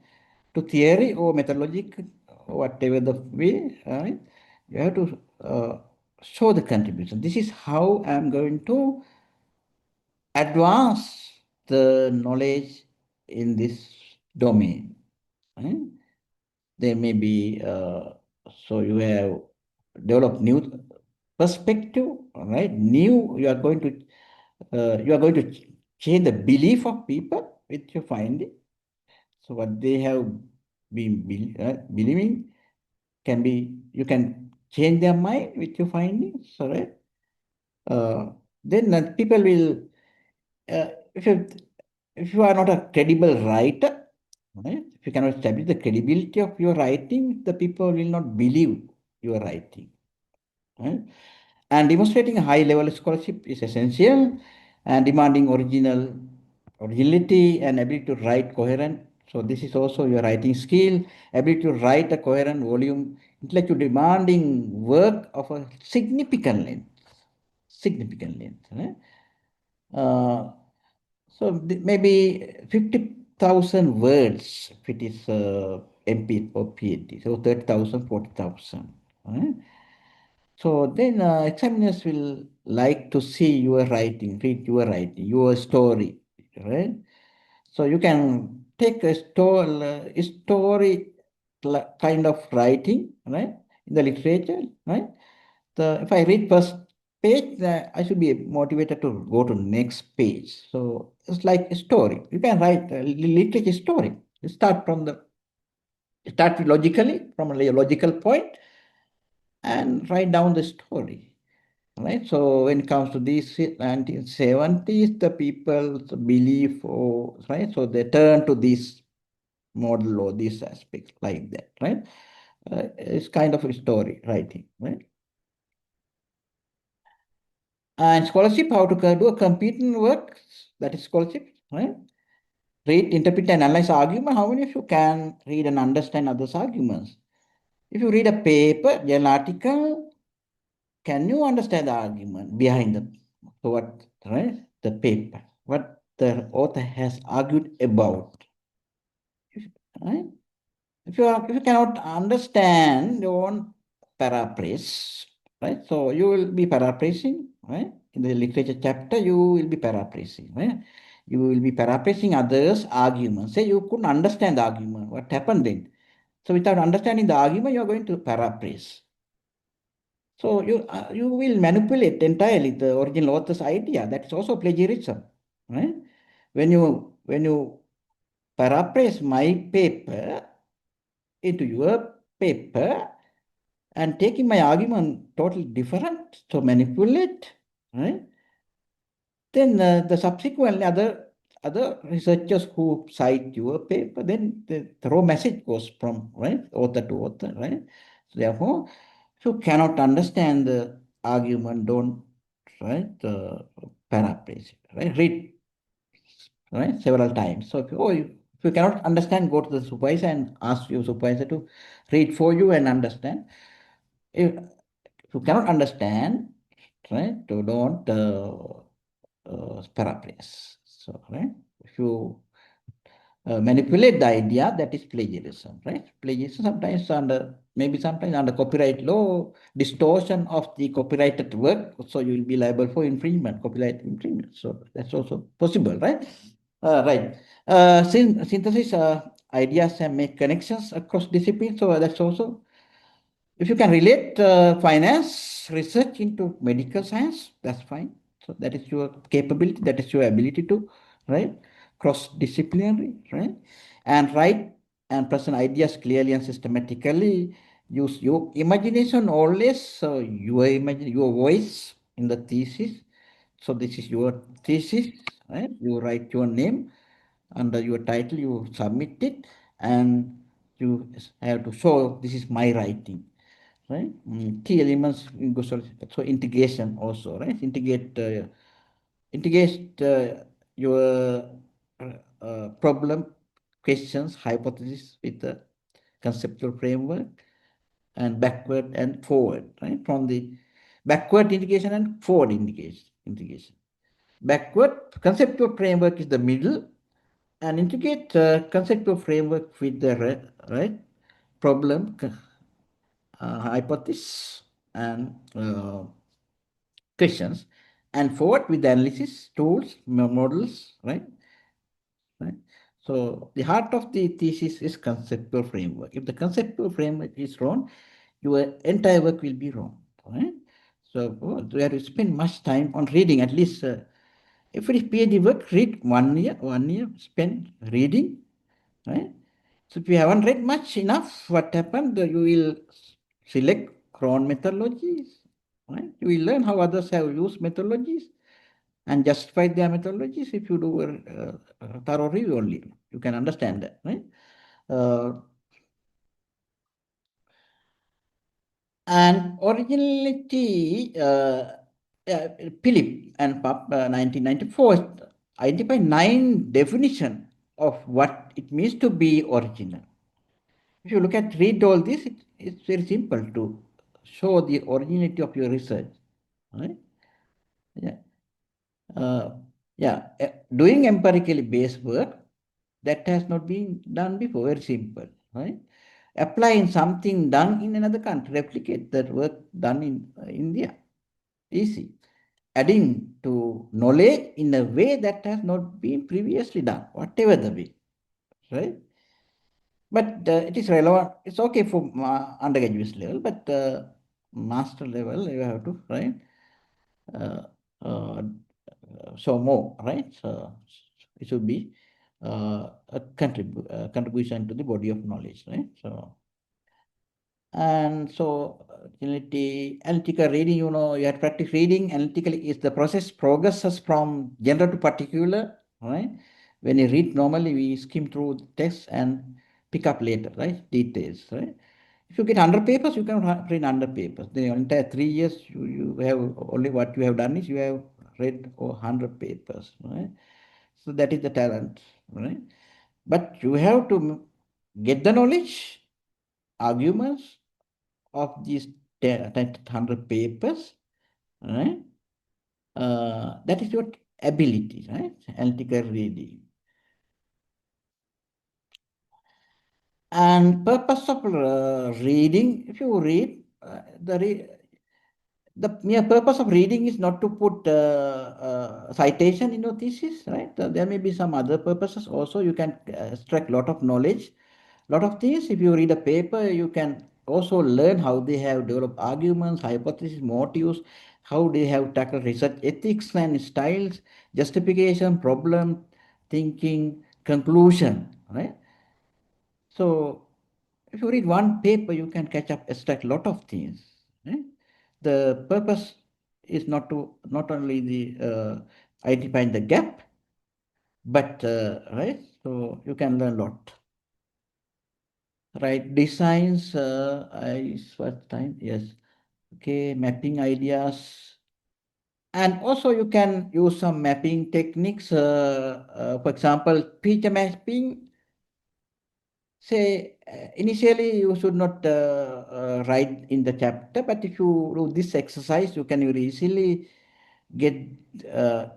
To theory or methodological, whatever the way, right? You have to show the contribution. This is how I'm going to advance the knowledge in this domain. Right? There may be, so you have developed new perspective, right? New, you are going to change the belief of people with your finding. So what they have been believing can be, you can change their mind with your findings, so right? Then people will, uh, if you if you are not a credible writer, right? If you cannot establish the credibility of your writing, the people will not believe your writing, right? And demonstrating a high level scholarship is essential, and demanding originality and ability to write coherent. So this is also your writing skill, ability to write a coherent volume, intellectual demanding work of a significant length. Right? So maybe 50,000 words if it is MP or PhD, so 30,000, 40,000. Right? So then examiners will like to see your writing, read your writing, your story, right? So you can take a story kind of writing, right? In the literature, right? If I read first page, I should be motivated to go to next page. So it's like a story. You can write a literature story. You start logically from a logical point and write down the story. Right. So when it comes to these 1970s, the people's belief, right? So they turn to this model or these aspects like that, right? It's kind of a story writing, right? And scholarship, how to do a competent work, that is scholarship, right? Read, interpret, and analyze argument. How many of you can read and understand others' arguments? If you read a paper, an article, can you understand the argument behind what, right? The paper, what the author has argued about, right? If you cannot understand, you won't paraphrase, right? So you will be paraphrasing, right? In the literature chapter, you will be paraphrasing, right? You will be paraphrasing others' arguments. Say you couldn't understand the argument. What happened then? So without understanding the argument, you are going to paraphrase. So you will manipulate entirely the original author's idea. That is also plagiarism, right? When you paraphrase my paper into your paper and taking my argument totally different, so manipulate, right? Then the subsequent other researchers who cite your paper, then the raw message goes from right author to author, right? So therefore, if you cannot understand the argument, don't right paraphrase it, right? Read right several times. So if you cannot understand, go to the supervisor and ask your supervisor to read for you and understand. If you cannot understand, right, so don't paraphrase. So, right, if you manipulate the idea, that is plagiarism, right? Plagiarism sometimes under copyright law, distortion of the copyrighted work, so you will be liable for infringement, copyright infringement. So that's also possible, right? Right. Synthesis ideas and make connections across disciplines. So that's also if you can relate finance research into medical science, that's fine. So that is your capability, that is your ability to, right? Cross-disciplinary, right? And write and present ideas clearly and systematically. Use your imagination always, so your voice in the thesis. So this is your thesis, right? You write your name under your title, you submit it, and you have to show this is my writing, right? Key elements in so integration also, right? Integrate your problem, questions, hypothesis with the conceptual framework and backward and forward, right? From the backward integration and forward integration. Backward conceptual framework is the middle, and integrate conceptual framework with the right problem, hypothesis, and questions, and forward with the analysis tools, models, right? Right. So the heart of the thesis is conceptual framework. If the conceptual framework is wrong, your entire work will be wrong. Right? So you have to spend much time on reading. At least if it is PhD work, read 1 year spend reading. Right? So if you haven't read much enough, what happened? You will select Cron methodologies. Right? You will learn how others have used methodologies and justify their methodologies. If you do a thorough review only, you can understand that, right? And originality, Philip and Pop 1994 identified 9 definitions of what it means to be original. If you read all this, it's very simple to show the originality of your research, right? Yeah. Doing empirically based work that has not been done before, very simple, right? Applying something done in another country, replicate that work done in India, easy. Adding to knowledge in a way that has not been previously done, whatever the way, right? But it is relevant, it's okay for undergraduate level, but master level, you have to, right? Uh, uh, so more, right? So it should be a contribution to the body of knowledge, right? So, and so analytical reading, you have to practice reading. Analytically is the process progresses from general to particular, right? When you read normally, we skim through the text and pick up later, right? Details, right? If you get 100 papers, you can read 100 papers. The entire 3 years, you have only what you have done is you have read 100 papers, right? So that is the talent, right? But you have to get the knowledge, arguments of these 100 papers, right? That is your ability, right? Analytical reading. And purpose of reading, if you read, the mere purpose of reading is not to put citation in your thesis, right? There may be some other purposes also. You can extract a lot of knowledge, lot of things. If you read a paper, you can also learn how they have developed arguments, hypotheses, motives, how they have tackled research ethics and styles, justification, problem, thinking, conclusion, right? So if you read one paper, you can catch up, extract a lot of things. Right? The purpose is not only the identifying the gap, but right. So you can learn a lot. Right, designs. I what time? Yes. Okay, mapping ideas. And also you can use some mapping techniques. For example, feature mapping. Say, initially you should not write in the chapter, but if you do this exercise, you can very easily get, uh,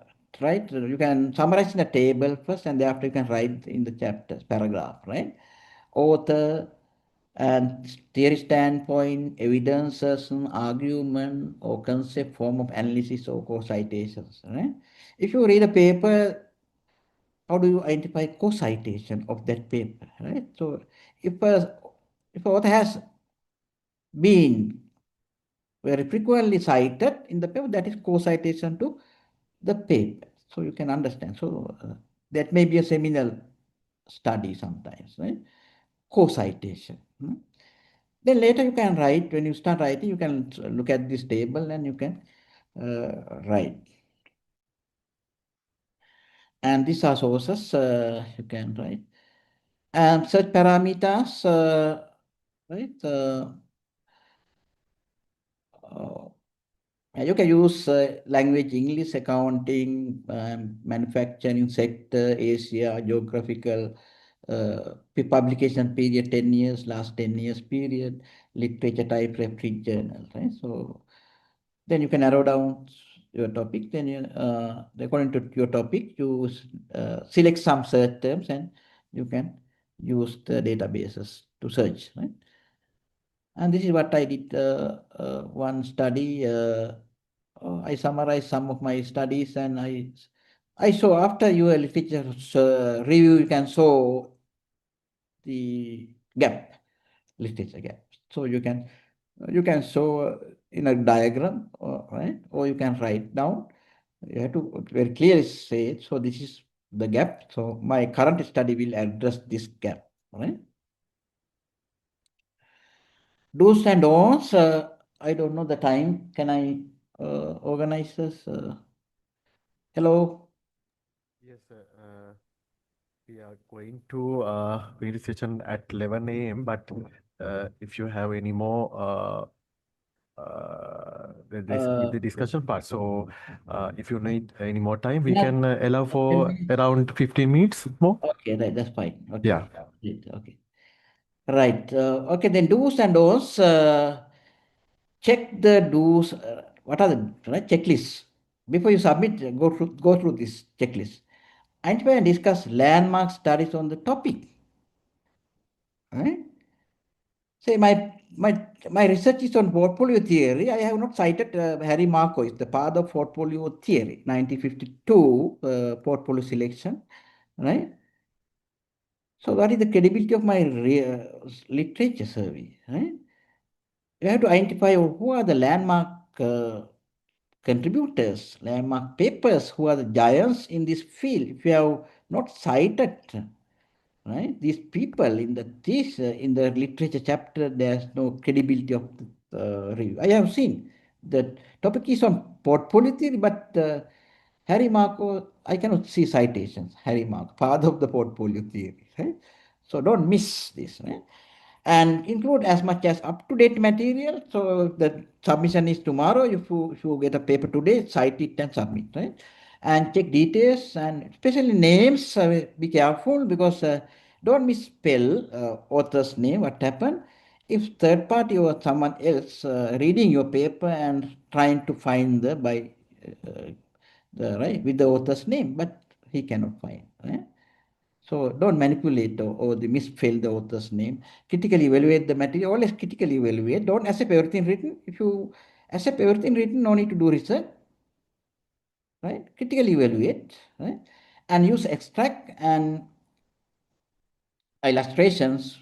right? You can summarize in a table first, and thereafter you can write in the chapters, paragraph, right? Author and theory standpoint, evidences, argument, or concept, form of analysis, or co-citations, right? If you read a paper, how do you identify co-citation of that paper, right? So if author has been very frequently cited in the paper, that is co-citation to the paper. So you can understand. So that may be a seminal study sometimes, right? Co-citation. Then later you can write, when you start writing, you can look at this table and you can write. And these are sources you can write. And search parameters, right? Uh, you can use language, English, accounting, manufacturing sector, Asia, geographical, publication period 10 years, last 10 years period, literature type, reference journal, right? So Then you can narrow down your topic. Then you, according to your topic, you select some search terms and you can use the databases to search, right? And this is what I did one study. I summarized some of my studies and I saw after your literature review, you can show the gap, literature gap. So you can show in a diagram, right? Or you can write down. You have to very clearly say it. So this is the gap. So my current study will address this gap, right? Do's and don'ts. I don't know the time. Can I organize this? Hello. Yes, sir. We are going to finish the session at 11 a.m. But if you have any more, this with the discussion part. So if you need any more time, we Yeah. can allow 10 for minutes. around 15 minutes more. Okay, right, that's fine. Okay. Yeah. Great, okay. Right. Okay, then do's and don'ts. Check the do's. What are the right checklists? Before you submit, go through this checklist. Identify and discuss landmark studies on the topic. Right? Say my research is on portfolio theory. I have not cited Harry Markowitz, the father of portfolio theory, 1952 portfolio selection, right? So what is the credibility of my literature survey, right? You have to identify who are the landmark contributors, landmark papers, who are the giants in this field. If you have not cited, right, these people in the literature chapter, there's no credibility of the review. I have seen the topic is on portfolio theory, but Harry Marco, I cannot see citations. Harry Marco, father of the portfolio theory, right? So don't miss this, right? And include as much as up-to-date material. So the submission is tomorrow. If you get a paper today, cite it and submit, right? And check details and especially names. Be careful because don't misspell author's name. What happened? If third party or someone else reading your paper and trying to find uh, the right with the author's name, but he cannot find, right? So don't manipulate or the misspell the author's name. Critically evaluate the material. Always critically evaluate. Don't accept everything written. If you accept everything written, no need to do research. Right? Critically evaluate. Right? And use extract and illustrations.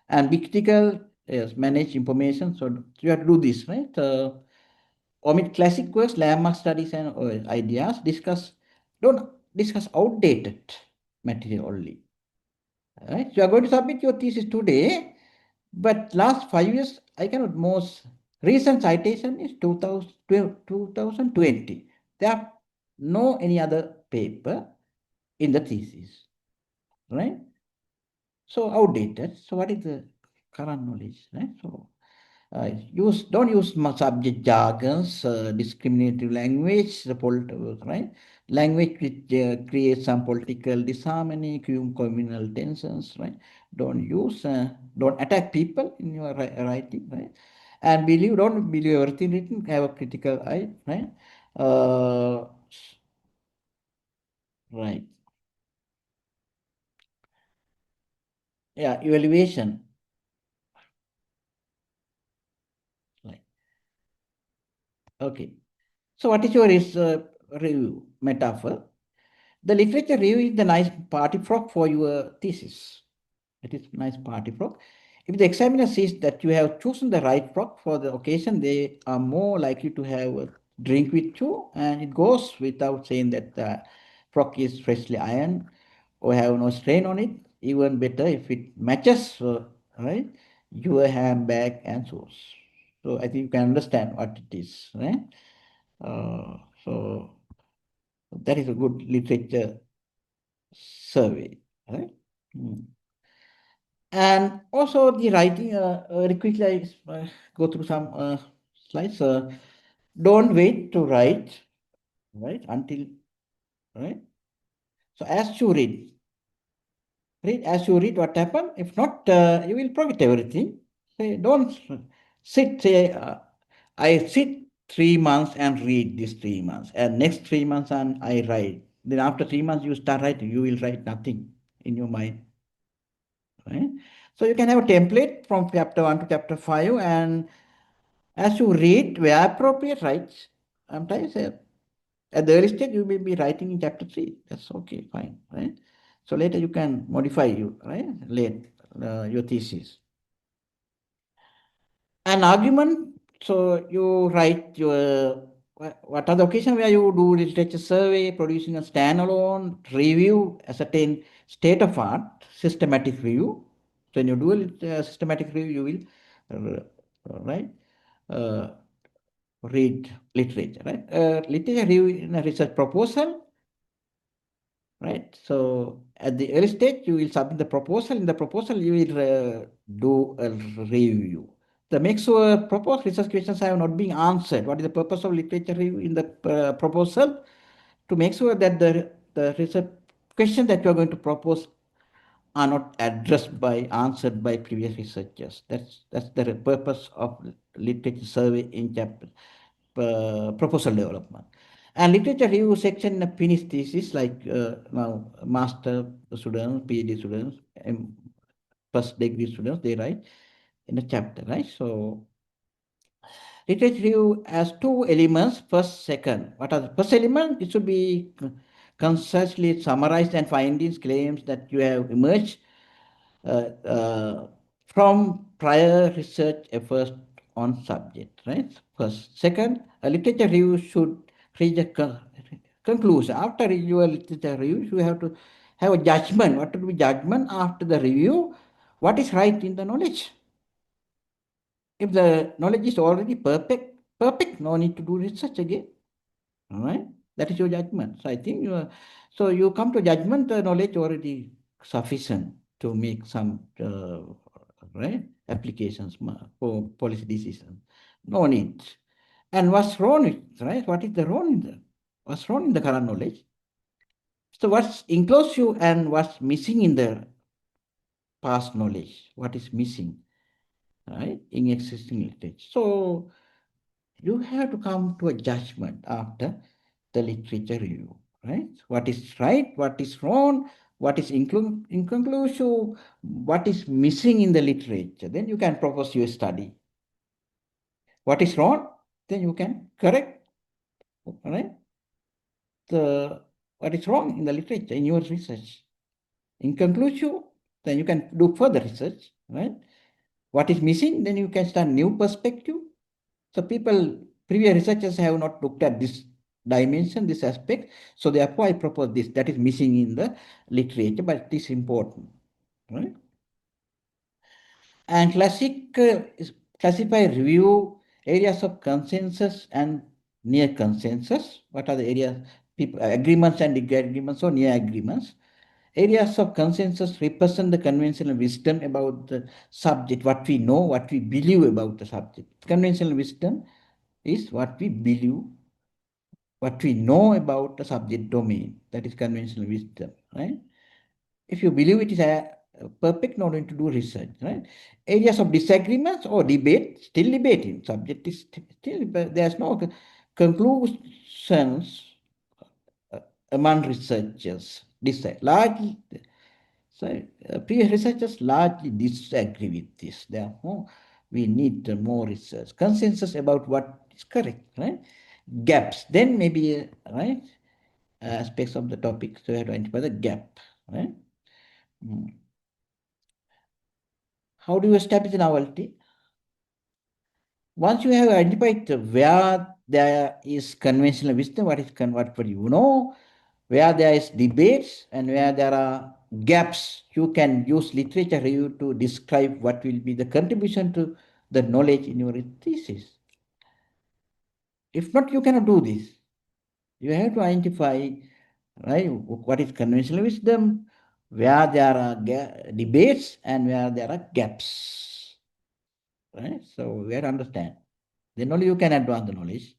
And be critical. Yes, manage information. So you have to do this, right? Omit classic works, landmark studies, and ideas. Don't discuss outdated material only. Right? You are going to submit your thesis today, but last 5 years, I cannot most recent citation is 2020. There are no any other paper in the thesis, right? So outdated. So what is the current knowledge, right? So don't use subject jargons, discriminative language, right? Language which creates some political disharmony, communal tensions, right? Don't attack people in your writing, right? And don't believe everything written, have a critical eye, right? Uh, right. Yeah, evaluation, right? Okay. So what is your review metaphor? The literature review is the nice party frock for your thesis. It is nice party frock. If the examiner sees that you have chosen the right frock for the occasion, they are more likely to have a drink with you. And it goes without saying that the frock is freshly ironed or have no stain on it. Even better if it matches, right, your handbag and shoes. So I think you can understand what it is, right? So that is a good literature survey, right? Mm. And also the writing, very quickly I go through some slides. Don't wait to write, right, until, right? So as you read as you read what happened. If not, you will forget everything. Say, don't sit, say, I sit 3 months and read these 3 months, and next 3 months and I write. Then after 3 months you start writing, you will write nothing in your mind, right? So you can have a template from chapter 1 to chapter 5, and as you read, where appropriate, write. Sometimes at the early stage you may be writing in chapter 3. That's okay, fine, right? So later you can modify you, right? Your thesis. An argument, so you write your, what are the occasions where you do literature survey, producing a standalone review, ascertain state of art, systematic review. So when you do a systematic review, you will read literature, right? Literature review in a research proposal, right? So at the early stage, you will submit the proposal. In the proposal, you will do a review. The make sure proposed research questions have not been answered. What is the purpose of literature review in the proposal? To make sure that the research question that you are going to propose are not answered by previous researchers. That's the purpose of literature survey in chapter proposal development. And literature review section in a finished thesis, like now master students, PhD students, first degree students, they write in a chapter, right? So literature review has two elements, first, second. What are the first element? It should be concisely summarized and findings, claims that you have emerged from prior research efforts on subject, right? First. Second, a literature review should reach a conclusion. After your literature review, you have to have a judgment. What will be judgment after the review? What is right in the knowledge? If the knowledge is already perfect, no need to do research again. All right? That is your judgment. So I think you come to judgment, the knowledge already sufficient to make some right applications for policy decision. No need. And what's wrong, right? What is the wrong in what's wrong in the current knowledge? So what's inclusive and what's missing in the past knowledge? What is missing, right, in existing literature? So you have to come to a judgment after the literature review, right? What is right, what is wrong, what is inconclusive, what is missing in the literature. Then you can propose your study. What is wrong, then you can correct, right? What is wrong in the literature, in your research. Inconclusive, then you can do further research, right? What is missing, then you can start new perspective. So previous researchers have not looked at this dimension, this aspect. So therefore, I propose this. That is missing in the literature, but it is important, right? And classify review areas of consensus and near consensus. What are the areas? Agreements and disagreements or near agreements. Areas of consensus represent the conventional wisdom about the subject, what we know, what we believe about the subject. Conventional wisdom is what we believe, what we know about the subject domain. That is conventional wisdom, right? If you believe it is a perfect, not going to do research, right? Areas of disagreements or debate, still debating. Subject is still, but there's no conclusions among researchers. Largely, so previous researchers largely disagree with this. Therefore, we need more research, consensus about what is correct, right? Gaps, then maybe, right, aspects of the topic, so you have to identify the gap, right? How do you establish the novelty? Once you have identified where there is conventional wisdom, what you know, where there is debates and where there are gaps, you can use literature review to describe what will be the contribution to the knowledge in your thesis. If not, you cannot do this. You have to identify, right, what is conventional wisdom, where there are debates and where there are gaps, right? So we have to understand. Then only you can advance the knowledge.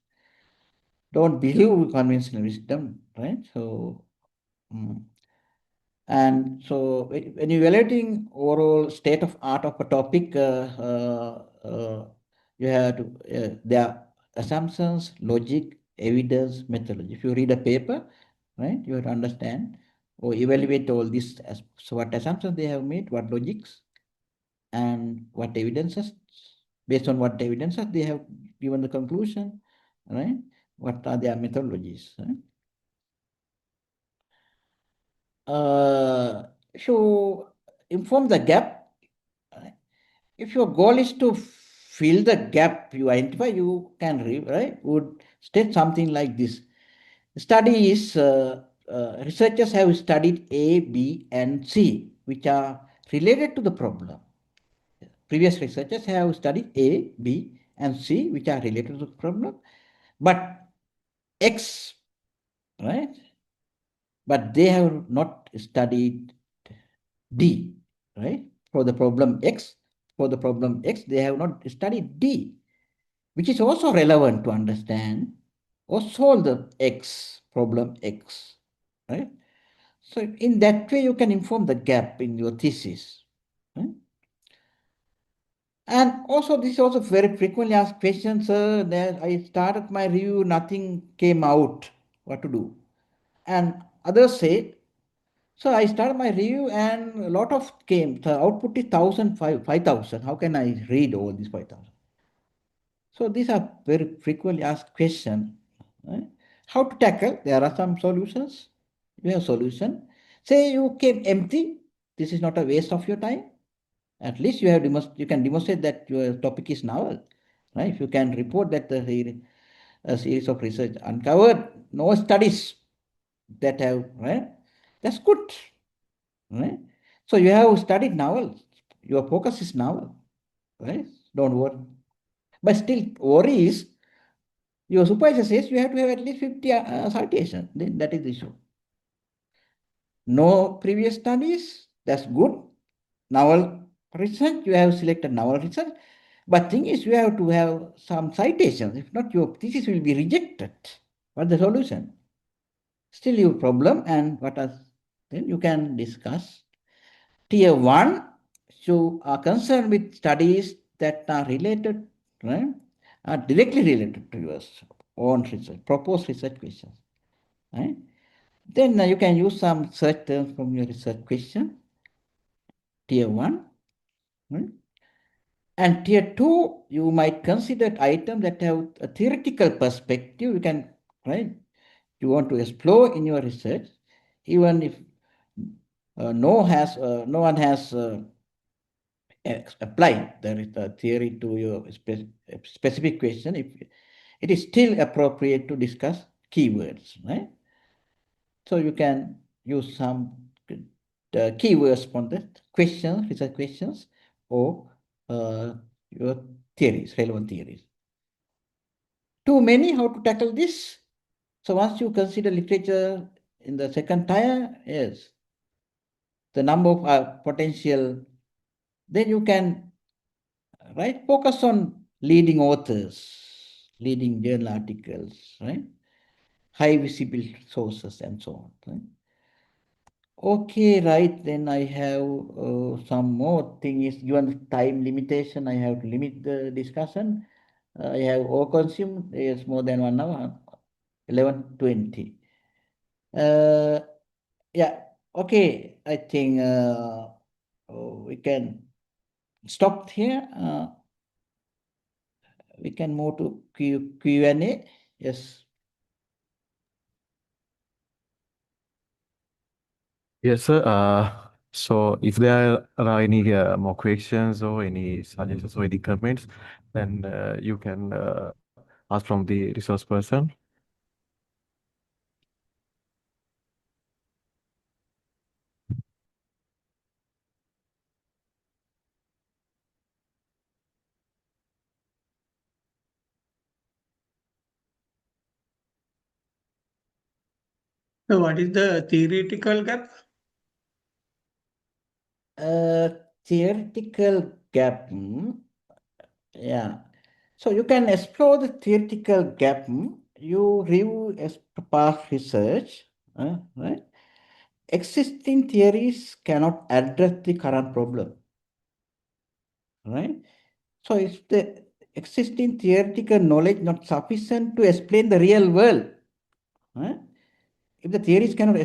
Don't believe conventional wisdom, right? So, and so when you're evaluating overall state of art of a topic, you have to, there assumptions, logic, evidence, methodology. If you read a paper, right, you have to understand or evaluate all this. So what assumptions they have made, what logics, and what evidences. Based on what evidences they have given the conclusion, right? What are their methodologies? Right? So inform the gap. Right? If your goal is to fill the gap you identify, you can would state something like this. Studies, researchers have studied A, B, and C, which are related to the problem. Previous researchers have studied A, B, and C, which are related to the problem, but X, right? But they have not studied D, right? For the problem X, they have not studied D, which is also relevant to understand or solve the problem X, right? So in that way, you can inform the gap in your thesis. Right? And also, this is also very frequently asked questions. That I started my review, nothing came out. What to do? And others say, so I started my review and a lot of came. The output is 5,000. How can I read all these 5,000? So these are very frequently asked questions. Right? How to tackle? There are some solutions. You have solution. Say you came empty. This is not a waste of your time. At least you can demonstrate that your topic is novel. Right? If you can report that a series of research uncovered no studies that have, right? That's good. Right? So you have studied novel. Your focus is novel. Right? Don't worry. But still worry is your supervisor says you have to have at least 50 citations. Then that is the issue. No previous studies, that's good. Novel research, you have selected novel research. But thing is, you have to have some citations. If not, your thesis will be rejected. What's the solution? Still your problem and then you can discuss. Tier 1, so are concerned with studies that are related, right? Are directly related to your own research, proposed research questions. Right? Then you can use some search terms from your research question, tier 1. Right? And tier 2, you might consider items that have a theoretical perspective. You can, right? You want to explore in your research, even if no one has applied the theory to your specific question. If it is still appropriate to discuss keywords, right? So you can use some keywords from the questions, research questions, or your theories, relevant theories. Too many, how to tackle this? So once you consider literature in the second tier, yes, the number of potential, then you can, right, focus on leading authors, leading journal articles, right, high visible sources and so on. Right? Okay, right. Then I have some more thing is given the time limitation. I have to limit the discussion. I have overconsumed. It's more than 1 hour, 11:20. Yeah. Okay. I think we can stop here. We can move to Q&A. Yes. Yes, sir. So if there are any more questions or any suggestions or any comments, then you can ask from the resource person. So what is the theoretical gap? Theoretical gap. Yeah. So you can explore the theoretical gap. You review as past research, right? Existing theories cannot address the current problem, right? So if existing theoretical knowledge not sufficient to explain the real world. If the theories cannot